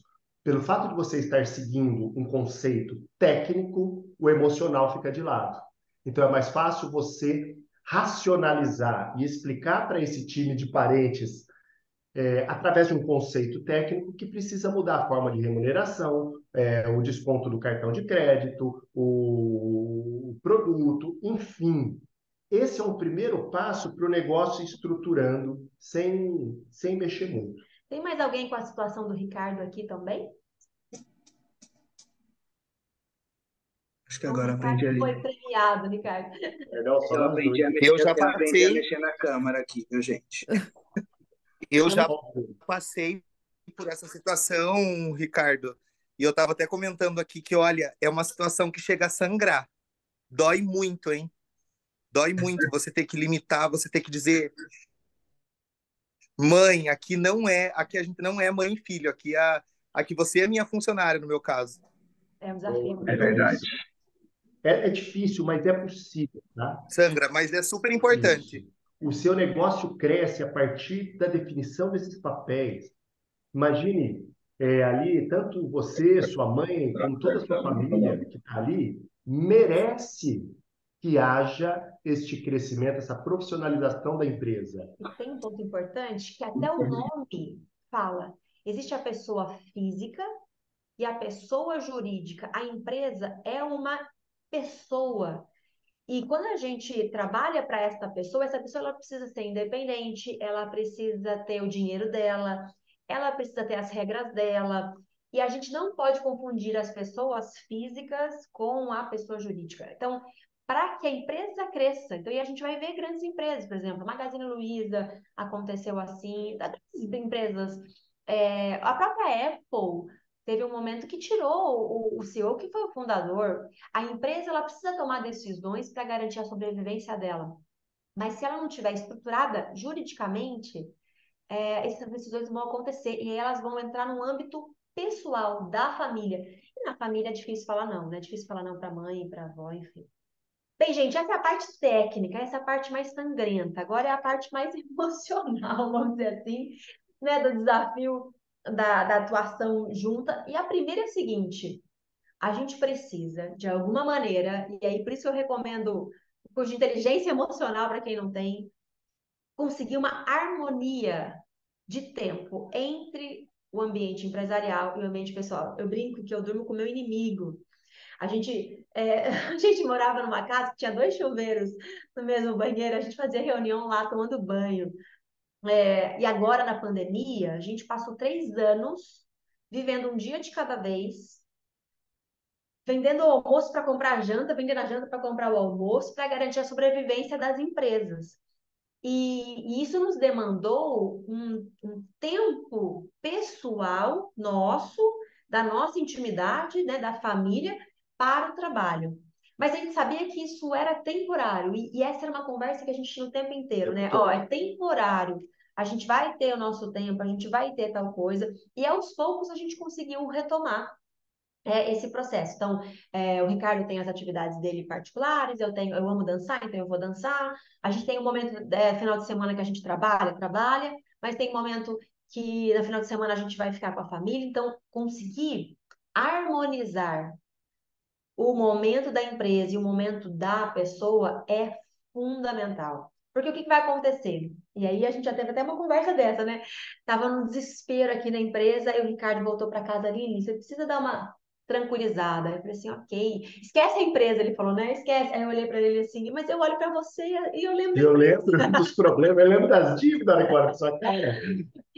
Pelo fato de você estar seguindo um conceito técnico, o emocional fica de lado. Então é mais fácil você racionalizar e explicar para esse time de parentes através de um conceito técnico que precisa mudar a forma de remuneração, o desconto do cartão de crédito, o produto, enfim. Esse é um primeiro passo para o negócio ir estruturando sem mexer muito.
Tem mais alguém com a situação do Ricardo aqui também?
Acho que
O
agora aprendi
Ricardo
ali.
foi premiado, Ricardo.
Perdão, só
Eu
nós
aprendi
dois.
a
Eu
mexer,
já
eu aprendi a
passei,
mexer na câmera aqui, viu, gente?
eu
Vamos-
já passei por essa situação, Ricardo. E eu estava até comentando aqui que, olha, é uma situação que chega a sangrar. Dói muito, hein? Dói muito. Você ter que limitar, você ter que dizer, mãe, aqui a gente não é mãe e filho, aqui você é minha funcionária, no meu caso.
É um desafio.
É verdade.
É difícil, mas é possível, tá?
Sangra, mas é super importante.
Isso. O seu negócio cresce a partir da definição desses papéis. Imagine ali, tanto você, sua mãe, como toda a sua família que está ali, merece que haja este crescimento, essa profissionalização da empresa.
E tem um ponto importante que até o nome fala. Existe a pessoa física e a pessoa jurídica. A empresa é uma pessoa. E quando a gente trabalha para essa pessoa ela precisa ser independente, ela precisa ter o dinheiro dela, ela precisa ter as regras dela. E a gente não pode confundir as pessoas físicas com a pessoa jurídica. Então, para que a empresa cresça, então, e a gente vai ver grandes empresas, por exemplo, Magazine Luiza aconteceu assim, das empresas, a própria Apple teve um momento que tirou o CEO, que foi o fundador. A empresa ela precisa tomar decisões para garantir a sobrevivência dela. Mas se ela não estiver estruturada juridicamente, essas decisões vão acontecer e aí elas vão entrar no âmbito pessoal da família. E na família é difícil falar não, né? É difícil falar não para a mãe, para a avó, enfim. Bem, gente, essa é a parte técnica, essa é a parte mais sangrenta. Agora é a parte mais emocional, vamos dizer assim, né? Do desafio da atuação junta. E a primeira é a seguinte: a gente precisa, de alguma maneira, e aí por isso eu recomendo o curso de inteligência emocional para quem não tem, conseguir uma harmonia de tempo entre o ambiente empresarial e o ambiente pessoal. Eu brinco que eu durmo com o meu inimigo. A gente morava numa casa que tinha 2 chuveiros no mesmo banheiro, a gente fazia reunião lá tomando banho. E agora, na pandemia, a gente passou 3 anos vivendo um dia de cada vez, vendendo o almoço para comprar a janta, vendendo a janta para comprar o almoço, para garantir a sobrevivência das empresas. E isso nos demandou um tempo pessoal nosso, da nossa intimidade, né, da família, para o trabalho. Mas a gente sabia que isso era temporário, e essa era uma conversa que a gente tinha o tempo inteiro, né? Ó, é temporário, a gente vai ter o nosso tempo, a gente vai ter tal coisa, e aos poucos a gente conseguiu retomar esse processo. Então, o Ricardo tem as atividades dele particulares, eu amo dançar, então eu vou dançar. A gente tem um momento, final de semana que a gente trabalha, mas tem um momento que no final de semana a gente vai ficar com a família. Então, conseguir harmonizar o momento da empresa e o momento da pessoa é fundamental. Porque o que vai acontecer? E aí a gente já teve até uma conversa dessa, né? Tava num desespero aqui na empresa, e o Ricardo voltou para casa ali, você precisa dar uma tranquilizada. Eu falei assim, ok, esquece a empresa, ele falou, né? Esquece. Aí eu olhei para ele assim, mas eu olho para você e eu lembro da
Eu
empresa.
lembro dos problemas, eu lembro das dívidas agora com sua cara.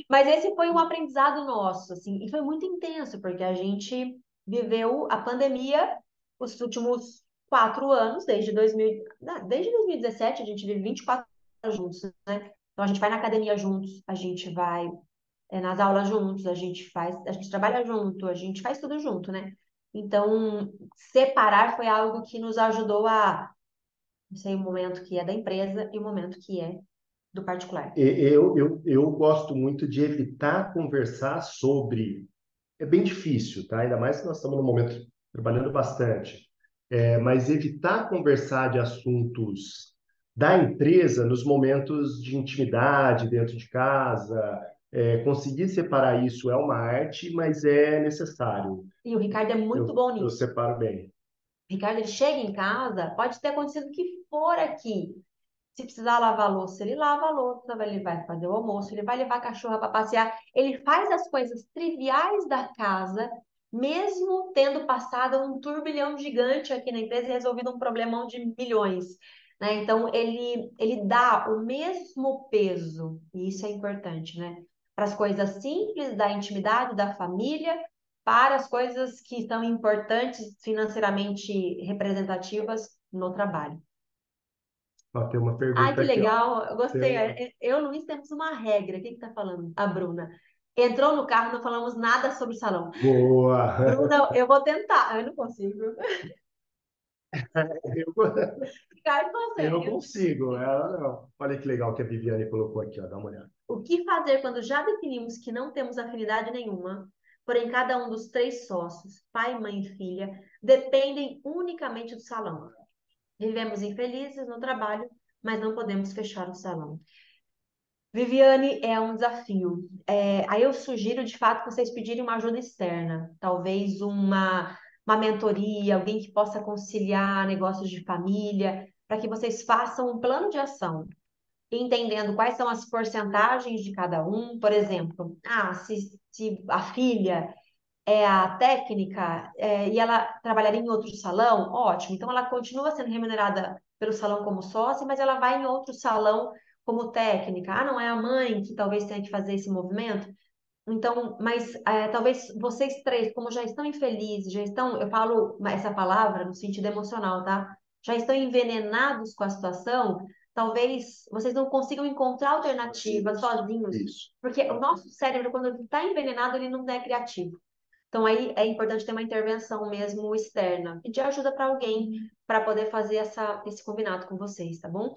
Mas esse foi um aprendizado nosso, assim, e foi muito intenso, porque a gente viveu a pandemia os últimos 4 anos, desde 2017, a gente vive 24 anos juntos, né? Então a gente vai na academia juntos, a gente vai nas aulas juntos, a gente trabalha junto, a gente faz tudo junto, né? Então, separar foi algo que nos ajudou não sei, o momento que é da empresa e o momento que é do particular.
Eu gosto muito de evitar conversar sobre. É bem difícil, tá? Ainda mais que nós estamos num momento trabalhando bastante. Mas evitar conversar de assuntos da empresa nos momentos de intimidade dentro de casa. Conseguir separar isso é uma arte, mas é necessário.
E o Ricardo é muito bom
Eu
nisso.
separo bem.
Ricardo, ele chega em casa, pode ter acontecido o que for aqui. Se precisar lavar a louça, ele lava a louça, ele vai fazer o almoço, ele vai levar a cachorra para passear. Ele faz as coisas triviais da casa, mesmo tendo passado um turbilhão gigante aqui na empresa e resolvido um problemão de milhões, né? Então, ele dá o mesmo peso, e isso é importante, né? Para as coisas simples da intimidade, da família, para as coisas que são importantes, financeiramente representativas no trabalho.
Ó, tem uma
Ai,
pergunta
que
aqui, ó.
legal, eu
Tem
gostei.
uma...
Eu e o Luiz temos uma regra. Quem que tá falando? A Bruna. Entrou no carro, não falamos nada sobre o salão.
Boa!
Bruna, eu vou tentar. Eu não consigo.
Eu,
Ricardo
eu
consegue.
consigo, ela não. Olha que legal que a Viviane colocou aqui, ó. Dá uma olhada.
O que fazer quando já definimos que não temos afinidade nenhuma, porém cada um dos 3 sócios, pai, mãe e filha, dependem unicamente do salão? Vivemos infelizes no trabalho, mas não podemos fechar o salão. Viviane, é um desafio. Aí eu sugiro, de fato, que vocês pedirem uma ajuda externa, talvez uma mentoria, alguém que possa conciliar negócios de família, para que vocês façam um plano de ação, entendendo quais são as porcentagens de cada um. Por exemplo, se a filha é a técnica, e ela trabalharia em outro salão, ótimo. Então, ela continua sendo remunerada pelo salão como sócia, mas ela vai em outro salão como técnica. Ah, não é a mãe que talvez tenha que fazer esse movimento? Então, mas talvez vocês três, como já estão infelizes, já estão, eu falo essa palavra no sentido emocional, tá? Já estão envenenados com a situação, talvez vocês não consigam encontrar alternativas sozinhos,
Isso.
porque o nosso cérebro, quando ele está envenenado, ele não é criativo. Então, aí é importante ter uma intervenção mesmo externa, pedir ajuda para alguém para poder fazer esse combinado com vocês, tá bom?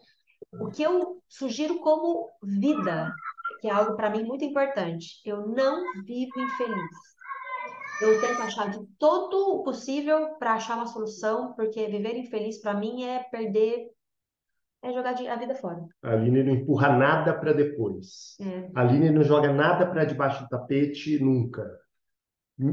O que eu sugiro como vida, que é algo para mim muito importante, eu não vivo infeliz. Eu tento achar de todo o possível para achar uma solução, porque viver infeliz para mim é perder, é jogar a vida fora.
A Aline não empurra nada para depois.
É.
A Aline não joga nada para debaixo do tapete nunca.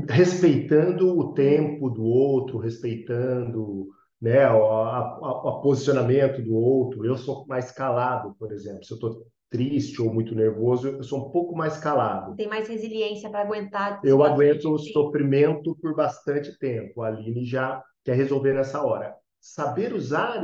Respeitando o tempo do outro, respeitando, né, o posicionamento do outro. Eu sou mais calado, por exemplo. Se eu estou triste ou muito nervoso, eu sou um pouco mais calado.
Tem mais resiliência para aguentar.
Eu aguento o sofrimento por bastante tempo. A Aline já quer resolver nessa hora. Saber usar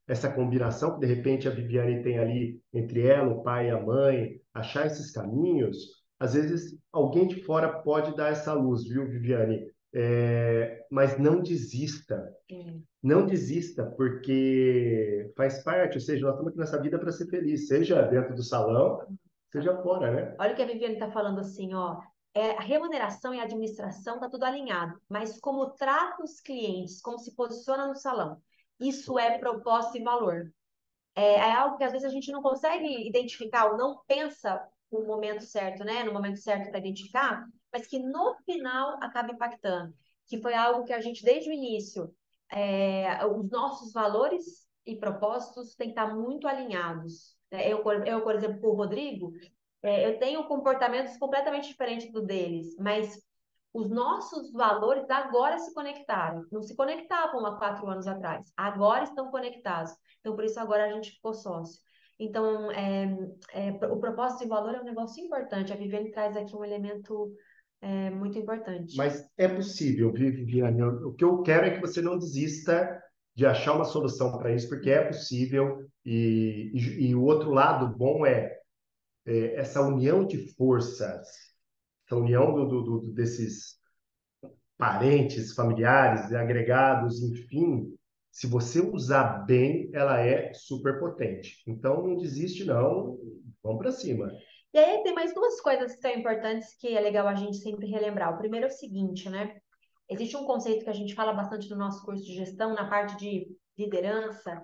essa combinação que, de repente, a Viviane tem ali entre ela, o pai e a mãe, achar esses caminhos, às vezes alguém de fora pode dar essa luz, viu, Viviane? Mas não desista. Não desista, porque faz parte, ou seja, nós estamos aqui nessa vida para ser feliz, seja dentro do salão, seja fora, né?
Olha o que a Viviane está falando assim, ó. A remuneração e a administração está tudo alinhado, mas como trata os clientes, como se posiciona no salão, isso é proposta e valor. É algo que às vezes a gente não consegue identificar ou não pensa no momento certo, né? No momento certo para identificar, mas que no final acaba impactando. Que foi algo que a gente, desde o início, os nossos valores e propósitos têm que estar muito alinhados. Por exemplo, com o Rodrigo, eu tenho comportamentos completamente diferentes do deles, mas os nossos valores agora se conectaram. Não se conectavam há 4 anos atrás. Agora estão conectados. Então, por isso, agora a gente ficou sócio. Então, o propósito e valor é um negócio importante. A Viviane traz aqui um elemento muito importante.
Mas é possível, Viviane. O que eu quero é que você não desista de achar uma solução para isso, porque é possível. E o outro lado bom é essa união de forças, essa união desses parentes, familiares, agregados, enfim. Se você usar bem, ela é super potente. Então, não desiste, não. Vamos para cima.
E aí tem mais duas coisas que são importantes que é legal a gente sempre relembrar. O primeiro é o seguinte, né? Existe um conceito que a gente fala bastante no nosso curso de gestão, na parte de liderança,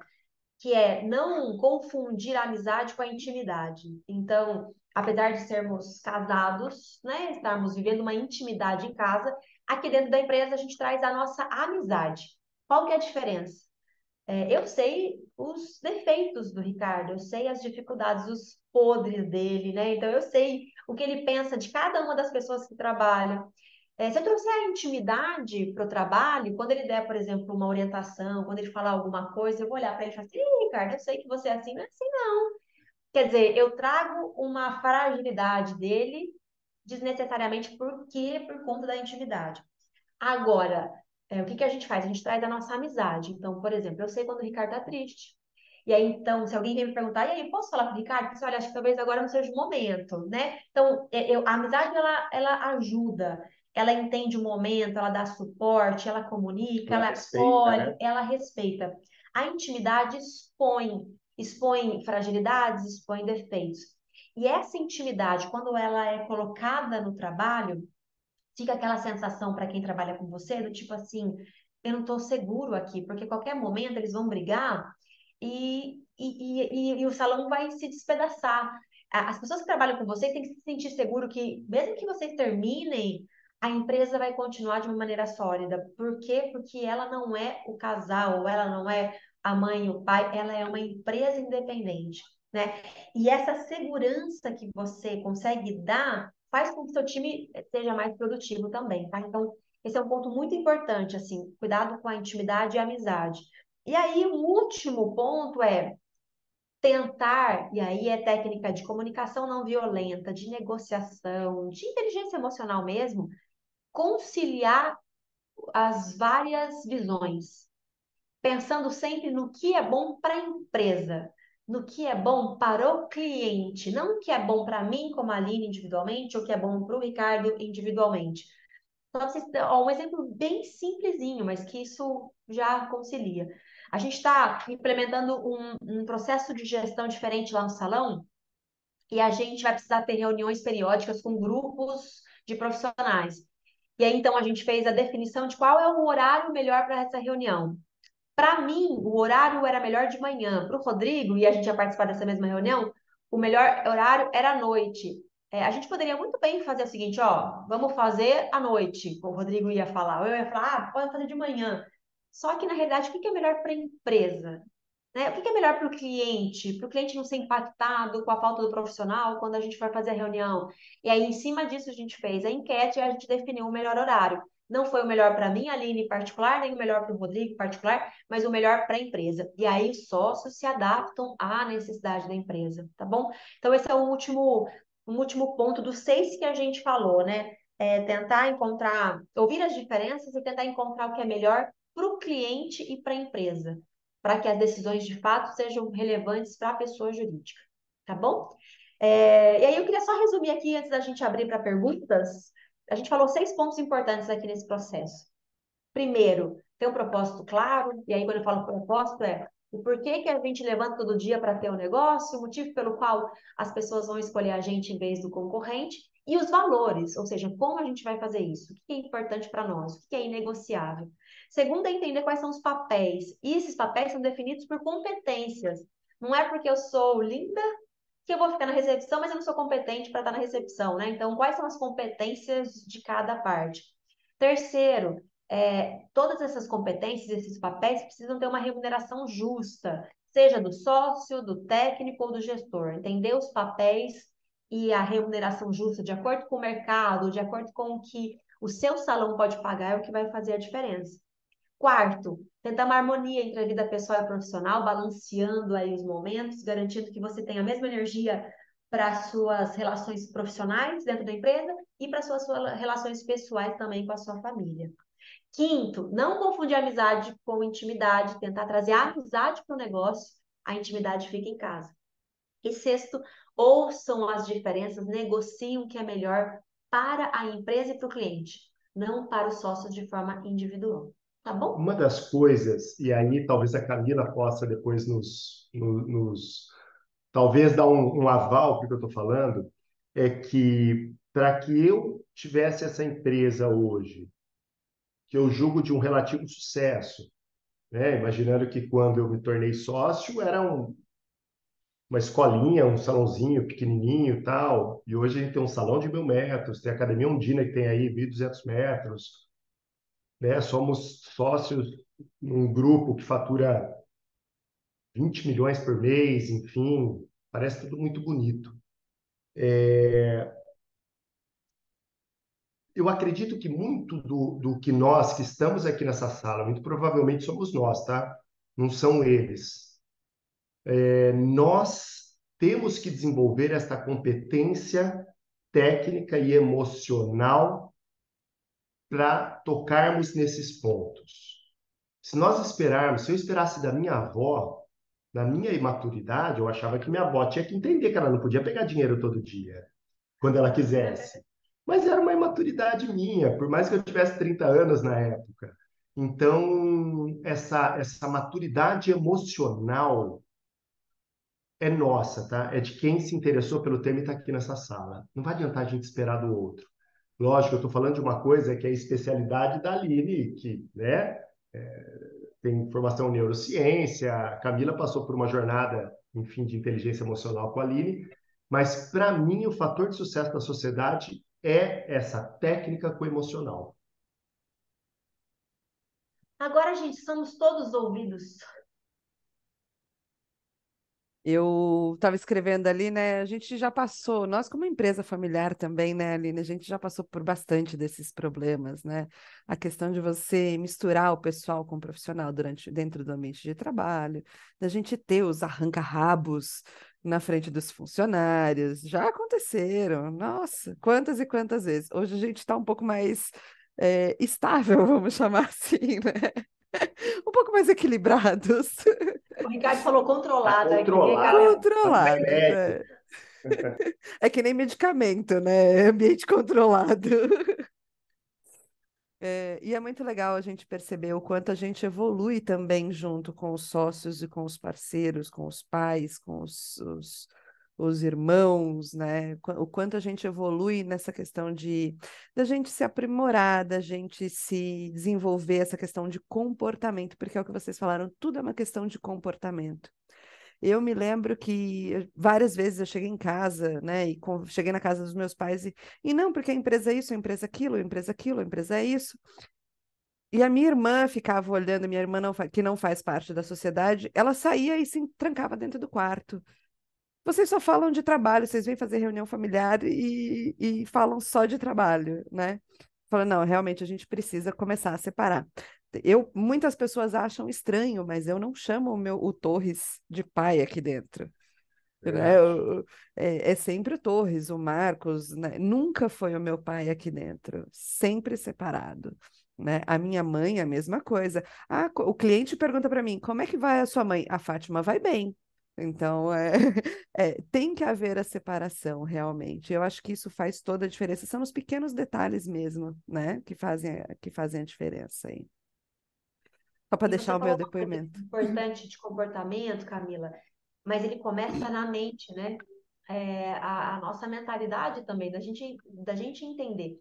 que é não confundir a amizade com a intimidade. Então, apesar de sermos casados, né, estarmos vivendo uma intimidade em casa, aqui dentro da empresa a gente traz a nossa amizade. Qual que é a diferença? Eu sei os defeitos do Ricardo, eu sei as dificuldades, os podres dele, né? Então eu sei o que ele pensa de cada uma das pessoas que trabalham. Se eu trouxer a intimidade para o trabalho, quando ele der, por exemplo, uma orientação, quando ele falar alguma coisa, eu vou olhar para ele e falar assim: "Ih, Ricardo, eu sei que você é assim, não é assim não." Quer dizer, eu trago uma fragilidade dele desnecessariamente por conta da intimidade. Agora, o que que a gente faz? A gente traz a nossa amizade. Então, por exemplo, eu sei quando o Ricardo tá triste. E aí, então, se alguém vem me perguntar, e aí, posso falar com o Ricardo? Porque, olha, acho que talvez agora não seja o momento, né? Então, a amizade, ela ajuda, ela entende o momento, ela dá suporte, ela comunica, ela
respeita,
acolhe,
né?
ela respeita. A intimidade expõe fragilidades, expõe defeitos. E essa intimidade, quando ela é colocada no trabalho, fica aquela sensação para quem trabalha com você, do tipo assim, eu não estou seguro aqui, porque qualquer momento eles vão brigar e o salão vai se despedaçar. As pessoas que trabalham com você têm que se sentir seguro que, mesmo que vocês terminem, a empresa vai continuar de uma maneira sólida. Por quê? Porque ela não é o casal, ela não é a mãe e o pai, ela é uma empresa independente, né? E essa segurança que você consegue dar faz com que seu time seja mais produtivo também, tá? Então, esse é um ponto muito importante, assim, cuidado com a intimidade e a amizade. E aí, o último ponto é tentar, e aí é técnica de comunicação não violenta, de negociação, de inteligência emocional mesmo, conciliar as várias visões, pensando sempre no que é bom para a empresa. no que é bom para o cliente, não o que é bom para mim, como a Aline individualmente, ou o que é bom para o Ricardo individualmente. Só pra vocês um exemplo bem simplesinho, mas que isso já concilia. A gente está implementando um processo de gestão diferente lá no salão e a gente vai precisar ter reuniões periódicas com grupos de profissionais. E aí, então, a gente fez a definição de qual é o horário melhor para essa reunião. Para mim, o horário era melhor de manhã. Para o Rodrigo, e a gente ia participar dessa mesma reunião, o melhor horário era à noite. A gente poderia muito bem fazer o seguinte, ó, vamos fazer à noite. O Rodrigo ia falar, eu ia falar, pode fazer de manhã. Só que, na realidade, o que é melhor para a empresa? Né? O que é melhor para o cliente? Para o cliente não ser impactado com a falta do profissional quando a gente for fazer a reunião. E aí, em cima disso, a gente fez a enquete e a gente definiu o melhor horário. Não foi o melhor para mim, Aline, em particular, nem o melhor para o Rodrigo, em particular, mas o melhor para a empresa. E aí, os sócios se adaptam à necessidade da empresa, tá bom? Então, esse é o último ponto dos 6 que a gente falou, né? Tentar encontrar, ouvir as diferenças e tentar encontrar o que é melhor para o cliente e para a empresa, para que as decisões de fato sejam relevantes para a pessoa jurídica, tá bom? E aí eu queria só resumir aqui, antes da gente abrir para perguntas, a gente falou 6 pontos importantes aqui nesse processo. Primeiro, ter um propósito claro, e aí quando eu falo propósito o porquê que a gente levanta todo dia para ter um negócio, o motivo pelo qual as pessoas vão escolher a gente em vez do concorrente, e os valores, ou seja, como a gente vai fazer isso, o que é importante para nós, o que é inegociável. Segundo, é entender quais são os papéis, e esses papéis são definidos por competências. Não é porque eu sou linda que eu vou ficar na recepção, mas eu não sou competente para estar na recepção, né? Então, quais são as competências de cada parte? Terceiro, todas essas competências, esses papéis precisam ter uma remuneração justa, seja do sócio, do técnico ou do gestor. Entender os papéis e a remuneração justa de acordo com o mercado, de acordo com o que o seu salão pode pagar, é o que vai fazer a diferença. Quarto, tentar uma harmonia entre a vida pessoal e profissional, balanceando aí os momentos, garantindo que você tenha a mesma energia para as suas relações profissionais dentro da empresa e para as suas relações pessoais também com a sua família. Quinto, não confundir amizade com intimidade, tentar trazer a amizade para o negócio, a intimidade fica em casa. E sexto, ouçam as diferenças, negociem o que é melhor para a empresa e para o cliente, não para os sócios de forma individual. Tá bom?
Uma das coisas, e aí talvez a Camila possa depois talvez dar um aval para o que eu estou falando, é que para que eu tivesse essa empresa hoje, que eu julgo de um relativo sucesso, né? Imaginando que quando eu me tornei sócio era uma escolinha, um salãozinho pequenininho e tal, e hoje a gente tem um salão de 1.000 metros, tem a Academia Undina que tem aí 1.200 metros, né? Somos sócios num grupo que fatura 20 milhões por mês, enfim, parece tudo muito bonito. Eu acredito que muito do que nós que estamos aqui nessa sala, muito provavelmente somos nós, tá? Não são eles. Nós temos que desenvolver esta competência técnica e emocional para tocarmos nesses pontos. Se nós esperarmos, se eu esperasse da minha avó, na minha imaturidade, eu achava que minha avó tinha que entender que ela não podia pegar dinheiro todo dia, quando ela quisesse. Mas era uma imaturidade minha, por mais que eu tivesse 30 anos na época. Então, essa maturidade emocional é nossa, tá? É de quem se interessou pelo tema e está aqui nessa sala. Não vai adiantar a gente esperar do outro. Lógico, eu estou falando de uma coisa que é a especialidade da Aline, que, né, tem formação em neurociência, a Camila passou por uma jornada, enfim, de inteligência emocional com a Aline, mas, para mim, o fator de sucesso da sociedade é essa técnica com o emocional.
Agora, gente, somos todos ouvidos.
Eu estava escrevendo ali, né? A gente já passou, nós como empresa familiar também, né, Aline? A gente já passou por bastante desses problemas, né? A questão de você misturar o pessoal com o profissional dentro do ambiente de trabalho, da gente ter os arranca-rabos na frente dos funcionários, já aconteceram, nossa, quantas e quantas vezes. Hoje a gente está um pouco mais estável, vamos chamar assim, né? um pouco mais equilibrados.
O Ricardo falou
Tá
controlado aqui,
controlado,
Ricardo.
tá no
Controlados,
remédio.
É que nem medicamento, né? Ambiente controlado. E é muito legal a gente perceber o quanto a gente evolui também junto com os sócios e com os parceiros, com os pais, com os irmãos, né? O quanto a gente evolui nessa questão de da gente se aprimorar, da gente se desenvolver essa questão de comportamento, porque é o que vocês falaram, tudo é uma questão de comportamento. Eu me lembro que várias vezes eu cheguei em casa, né, e cheguei na casa dos meus pais e não, porque a empresa é isso, a empresa é aquilo, a empresa é aquilo, a empresa é isso. E a minha irmã ficava olhando, minha irmã que não faz parte da sociedade, ela saía e se trancava dentro do quarto. Vocês só falam de trabalho, vocês vêm fazer reunião familiar e falam só de trabalho, né? Falando, não, realmente a gente precisa começar a separar. Muitas pessoas acham estranho, mas eu não chamo o Torres de pai aqui dentro. Né?
Verdade.
É sempre o Torres, o Marcos, né? Nunca foi o meu pai aqui dentro, sempre separado. Né? A minha mãe, a mesma coisa. O cliente pergunta para mim, como é que vai a sua mãe? A Fátima vai bem. Então, tem que haver a separação, realmente. Eu acho que isso faz toda a diferença. São os pequenos detalhes mesmo, né, que fazem a diferença aí. Só para
E você
deixar o meu
falou uma coisa
depoimento.
importante de comportamento, Camila, mas ele começa na mente, né? A nossa mentalidade também, da gente entender.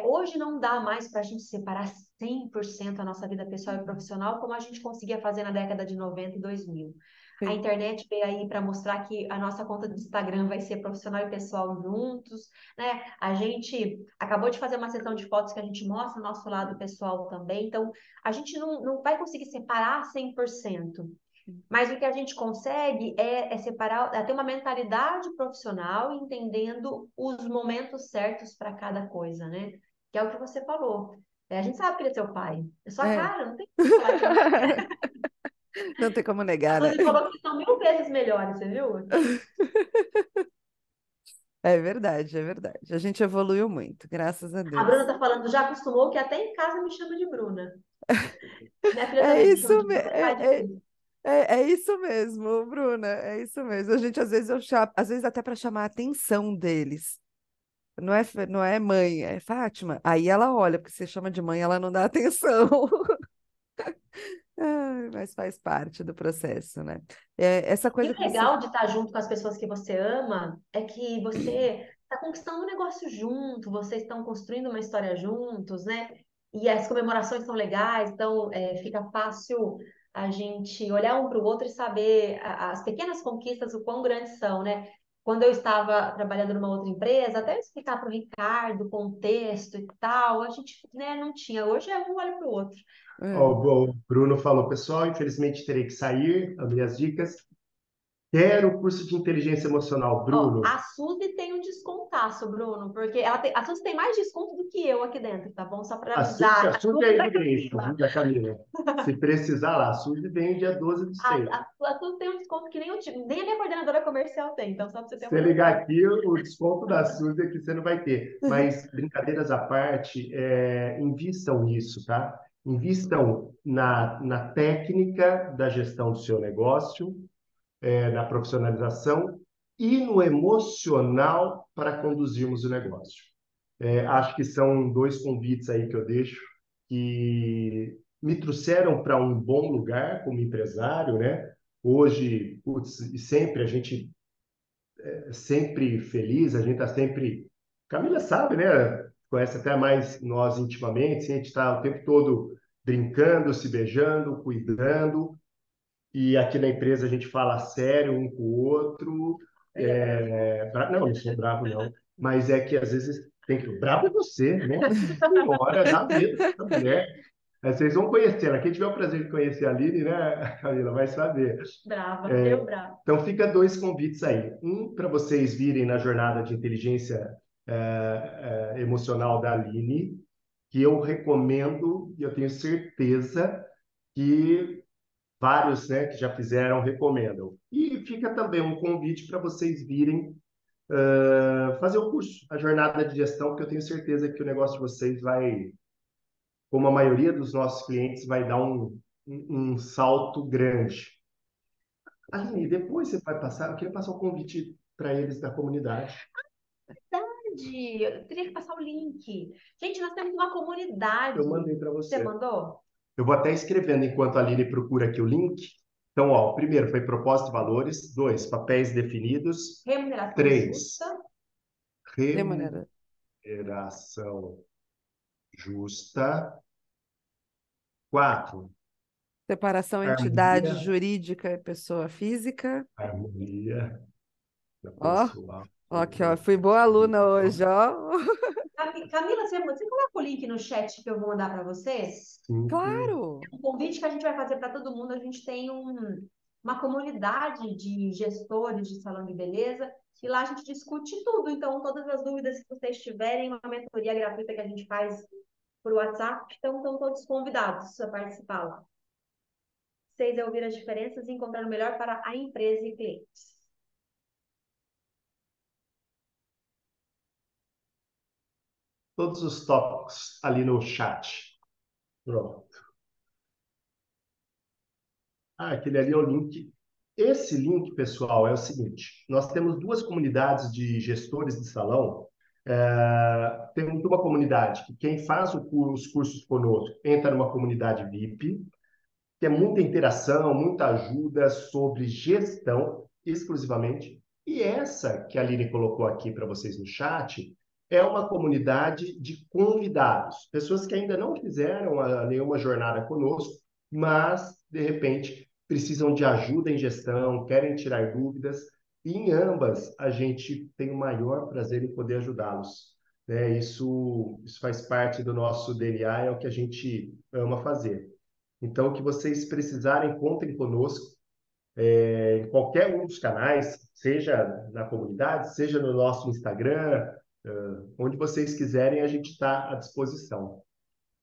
Hoje não dá mais para a gente separar 100% a nossa vida pessoal e profissional como a gente conseguia fazer na década de 90 e 2000. A
Sim.
internet veio aí para mostrar que a nossa conta do Instagram vai ser profissional e pessoal juntos, né? A gente acabou de fazer uma sessão de fotos que a gente mostra o nosso lado pessoal também, então a gente não vai conseguir separar 100%. Mas o que a gente consegue é separar, é ter uma mentalidade profissional, entendendo os momentos certos para cada coisa, né? Que é o que você falou. A gente sabe que ele é seu pai. É sua
É.
cara, não tem como falar que não é.
Não tem como
A
negar, né?
Suzy falou que são 1000 vezes melhores, você viu?
É verdade, é verdade. A gente evoluiu muito, graças a
A Bruna
Deus.
tá falando, já acostumou que até em casa me chama de Bruna. Minha filha
É
também me
isso,
chama de Bruna e pai de filho.
é isso mesmo, Bruna, é isso mesmo. A gente, às vezes, às vezes até para chamar a atenção deles. Não é mãe, é Fátima. Aí ela olha, porque você chama de mãe, ela não dá atenção. Ai, mas faz parte do processo, né? Essa
E
coisa
o
que você.
legal de estar junto com as pessoas que você ama é que você está conquistando um negócio junto, vocês estão construindo uma história juntos, né? E as comemorações são legais, então fica fácil a gente olhar um para o outro e saber as pequenas conquistas, o quão grandes são, né? Quando eu estava trabalhando numa outra empresa, até eu explicar para o Ricardo o contexto e tal, a gente, né, não tinha. Hoje é um olha para o outro.
É.
Ó, o Bruno falou, pessoal, infelizmente terei que sair, as minhas dicas. Quero o curso de inteligência emocional,
Ó,
Bruno.
a Suzy tem um descontaço, Bruno, porque a Suzy tem mais desconto do que eu aqui dentro, tá bom? Só para
A
avisar. A
Suzy
Suzy
aí
da
do dentro, viu, da Camila. Se precisar lá, a Suzy vem dia 12 do
a,
6.
a Suzy tem um desconto que nem a minha coordenadora comercial tem, então só para você
Se
ter
você
uma
ligar
noção.
aqui, o desconto da Suzy aqui você não vai ter. Mas, brincadeiras à parte, invistam nisso, tá? Invistam na técnica da gestão do seu negócio, na profissionalização e no emocional para conduzirmos o negócio. Acho que são dois convites aí que eu deixo que me trouxeram para um bom lugar como empresário, né? Hoje, putz, e sempre a gente sempre feliz, a gente está sempre. Camila sabe, né? Conhece até mais nós intimamente, a gente está o tempo todo brincando, se beijando, cuidando, e aqui na empresa a gente fala sério um com o outro. Não, não sou bravo, não. Mas é que às vezes tem que. Bravo é você, nossa senhora, dá medo dessa mulher. Vocês vão conhecer ela. Quem tiver o prazer de conhecer a Aline, né, Camila, vai saber.
Brava, eu brava.
Então, fica dois convites aí. Um, para vocês virem na jornada de inteligência emocional da Aline, que eu recomendo e eu tenho certeza que vários, né, que já fizeram recomendam. E fica também um convite para vocês virem fazer o curso, a jornada de gestão, porque eu tenho certeza que o negócio de vocês como a maioria dos nossos clientes vai dar um salto grande. Aline, depois você vai passar, eu queria passar o convite para eles da comunidade.
Verdade, eu teria que passar o link. Gente, nós temos uma comunidade.
Eu mandei para
Você
você.
mandou?
Eu vou até escrevendo enquanto a Aline procura aqui o link. Então, ó, o primeiro foi propósito e valores. 2, papéis definidos.
Remuneração
3,
justa.
Remunera.
remuneração justa. 4,
Separação entidade
harmonia,
jurídica e pessoa física.
harmonia da
Ó,
pessoa.
ó, aqui, ó. Fui boa aluna hoje, ó.
Camila, você coloca o link no chat que eu vou mandar para vocês?
Claro!
O convite que a gente vai fazer para todo mundo, a gente tem uma comunidade de gestores de salão de beleza, e lá a gente discute tudo. Então, todas as dúvidas que vocês tiverem, uma mentoria gratuita que a gente faz por WhatsApp, então estão todos convidados a participar lá. 6 é ouvir as diferenças e encontrar o melhor para a empresa e clientes.
Todos os tópicos ali no chat. Pronto. Aquele ali é o link. Esse link, pessoal, é o seguinte: nós temos duas comunidades de gestores de salão. Temos uma comunidade que quem faz os cursos conosco entra numa comunidade VIP, que é muita interação, muita ajuda sobre gestão exclusivamente. E essa que a Aline colocou aqui para vocês no chat é uma comunidade de convidados, pessoas que ainda não fizeram nenhuma jornada conosco, mas, de repente, precisam de ajuda em gestão, querem tirar dúvidas, e em ambas a gente tem o maior prazer em poder ajudá-los. Né? Isso faz parte do nosso DNA, é o que a gente ama fazer. Então, o que vocês precisarem, contem conosco em qualquer um dos canais, seja na comunidade, seja no nosso Instagram, onde vocês quiserem, a gente está à disposição.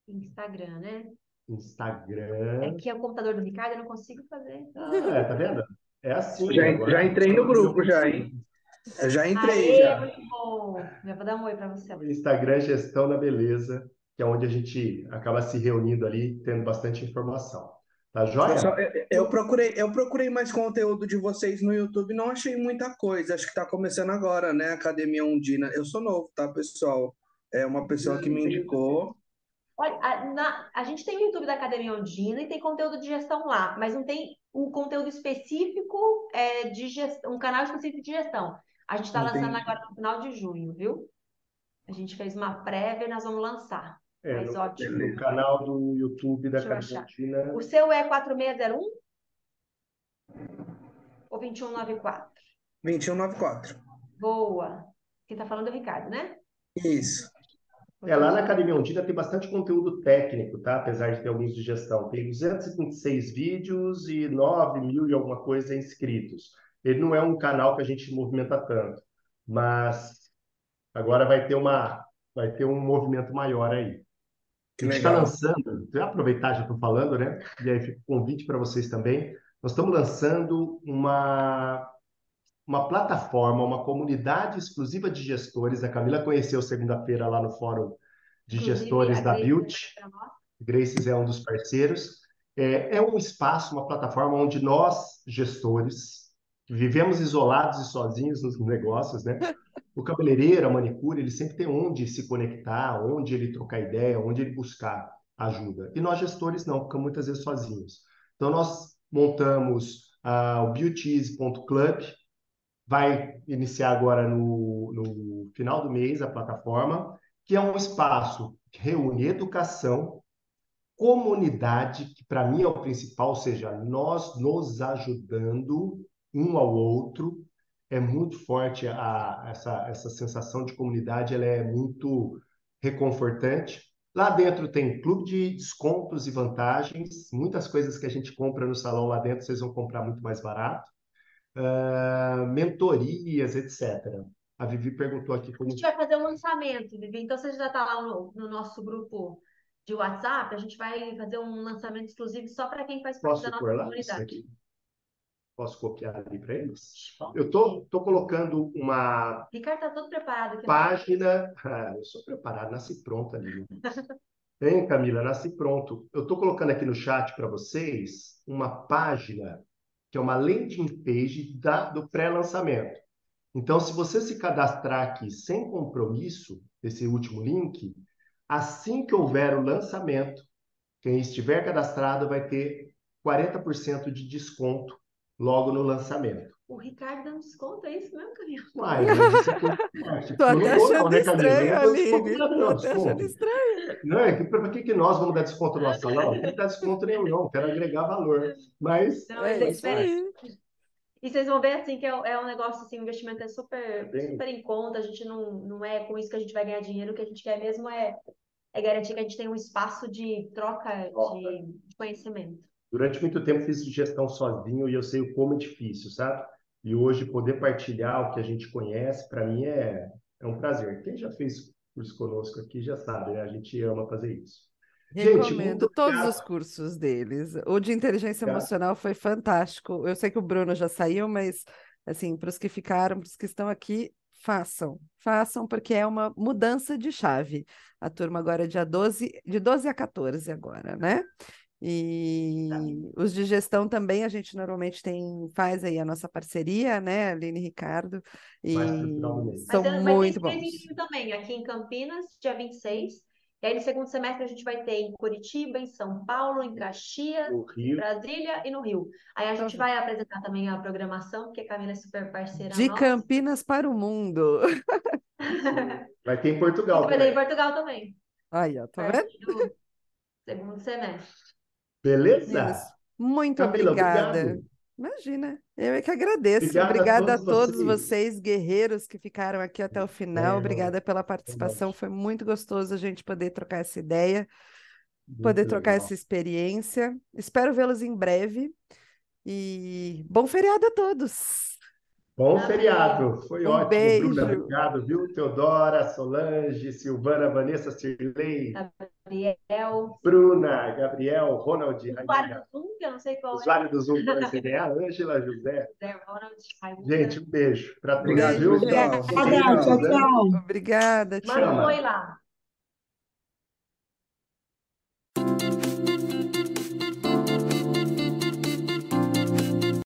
Instagram, né?
Instagram.
Aqui é o computador do Ricardo, eu não consigo fazer.
Tá vendo? É assim.
Já
Agora,
entrei no grupo, já, hein? Eu já entrei,
Aê,
já.
muito bom. Já vou dar um oi para você.
o Instagram Gestão na Beleza, que é onde a gente acaba se reunindo ali, tendo bastante informação. Tá joia?
Eu procurei mais conteúdo de vocês no YouTube, não achei muita coisa. Acho que está começando agora, né? Academia Undina. Eu sou novo, tá, pessoal? É uma pessoa que me indicou.
Olha, a gente tem o YouTube da Academia Ondina e tem conteúdo de gestão lá, mas não tem um conteúdo específico de gestão, um canal específico de gestão. A gente está lançando
Entendi.
agora no final de junho, viu? A gente fez uma prévia e nós vamos lançar. Mas ótimo.
No canal do YouTube da
Deixa eu achar.
Carolina.
O seu é 4601 ou 2194?
2194.
Boa. Quem está falando é o Ricardo, né?
Isso.
Lá na Academia Ondina tem bastante conteúdo técnico, tá? Apesar de ter alguns de gestão. Tem 226 vídeos e 9 mil e alguma coisa inscritos. Ele não é um canal que a gente movimenta tanto, mas agora vai ter um movimento maior aí.
Que
A gente está
legal.
lançando, vou aproveitar, já estou falando, né? E aí fica o convite para vocês também. Nós estamos lançando uma plataforma, uma comunidade exclusiva de gestores. A Camila conheceu segunda-feira lá no Fórum de
Inclusive,
Gestores
a
da
Grace
Built.
vai pra nós.
Graces é um dos parceiros. É um espaço, uma plataforma onde nós, gestores, que vivemos isolados e sozinhos nos negócios, né? O cabeleireiro, a manicure, ele sempre tem onde se conectar, onde ele trocar ideia, onde ele buscar ajuda. E nós, gestores, não, ficamos muitas vezes sozinhos. Então, nós montamos o beauties.club, vai iniciar agora no final do mês a plataforma, que é um espaço que reúne educação, comunidade, que para mim é o principal, ou seja, nós nos ajudando um ao outro. É muito forte essa sensação de comunidade, ela é muito reconfortante. Lá dentro tem clube de descontos e vantagens, muitas coisas que a gente compra no salão lá dentro, vocês vão comprar muito mais barato. Mentorias, etc. A Vivi perguntou aqui
A
como...
gente vai fazer um lançamento, Vivi. Então, você já está lá no nosso grupo de WhatsApp. A gente vai fazer um lançamento exclusivo só para quem faz parte da
Posso
nossa
pôr lá isso
comunidade.
aqui? Posso copiar ali para eles? Eu tô colocando uma
Ricardo está todo preparado aqui.
página... eu sou preparado, nasci pronto ali. Hein, Camila? Nasci pronto. Eu estou colocando aqui no chat para vocês uma página que é uma landing page do pré-lançamento. Então, se você se cadastrar aqui sem compromisso, esse último link, assim que houver o lançamento, quem estiver cadastrado vai ter 40% de desconto logo no lançamento.
O Ricardo dando desconto, é isso mesmo, Camila?
Uai, mas isso é coisa de parte.
Tô
Eu não
até
dou não,
achando
né, Camila? Eu
estranho,
não dou desconto
Aline.
para
Tô
não,
até achando
desconto.
estranho.
Não, para que nós vamos dar desconto no nosso salão? Não tem que dar desconto nenhum, não. Quero agregar valor. Mas
Não,
É
ele é
faz
isso
parte.
aí.
E vocês vão ver assim que é um negócio assim, o investimento é super,
Bem,
super em conta, a gente não é com isso que a gente vai ganhar dinheiro, o que a gente quer mesmo é garantir que a gente tem um espaço de troca de conhecimento.
durante muito tempo fiz gestão sozinho e eu sei o como é difícil, sabe? E hoje poder partilhar o que a gente conhece, para mim é um prazer. Quem já fez curso conosco aqui já sabe, né? A gente ama fazer isso. Gente, muito
Recomendo todos os
obrigado.
cursos deles. O de inteligência
Tá?
emocional foi fantástico. Eu sei que o Bruno já saiu, mas assim, para os que ficaram, para os que estão aqui, façam, porque é uma mudança de chave. A turma agora é dia 12, de 12 a 14 agora, né? E os de gestão também a gente normalmente faz aí a nossa parceria, né, Aline e Ricardo,
Mais para o final do
e
mês.
são
Vai ter esse
muito bons.
trenzinho também, aqui em Campinas, dia 26. E aí, no segundo semestre, a gente vai ter em Curitiba, em São Paulo, em Caxias,
No
em
Rio,
Brasília e no Rio. Aí a gente vai apresentar também a programação, porque a Camila é super parceira
De
nossa.
Campinas para o mundo.
vai ter em
E
Portugal
vai ter em
também.
Portugal também,
Aí, ó, tá vendo?
pertinho do segundo semestre.
Beleza?
Meninos, muito
Camila,
obrigada.
obrigado.
Imagina, eu é que agradeço.
Obrigado a
Obrigada a
todos
todos
vocês.
vocês, guerreiros, que ficaram aqui até o final. Obrigada pela participação. Foi muito gostoso a gente poder trocar essa ideia, poder
Muito
trocar
legal.
essa experiência. Espero vê-los em breve. E bom feriado a todos.
Bom
Amém.
feriado. Foi
Um
ótimo, Bruna.
beijo.
Obrigado, viu? Teodora, Solange, Silvana, Vanessa, Cirlei,
Gabriel,
Bruna, Gabriel, Ronald,
usuário
Rainha,
do Zoom, que eu não sei qual é.
usuário do Zoom, para você ver, a Ângela, José.
Zé Ronald, Raimundo.
Gente, um beijo para todos,
Obrigado,
Beijo,
viu?
gente.
pessoal.
Fiquem com
Obrigada, tchau,
Deus, né?
tchau.
Obrigada,
Manda um
tchau.
oi lá.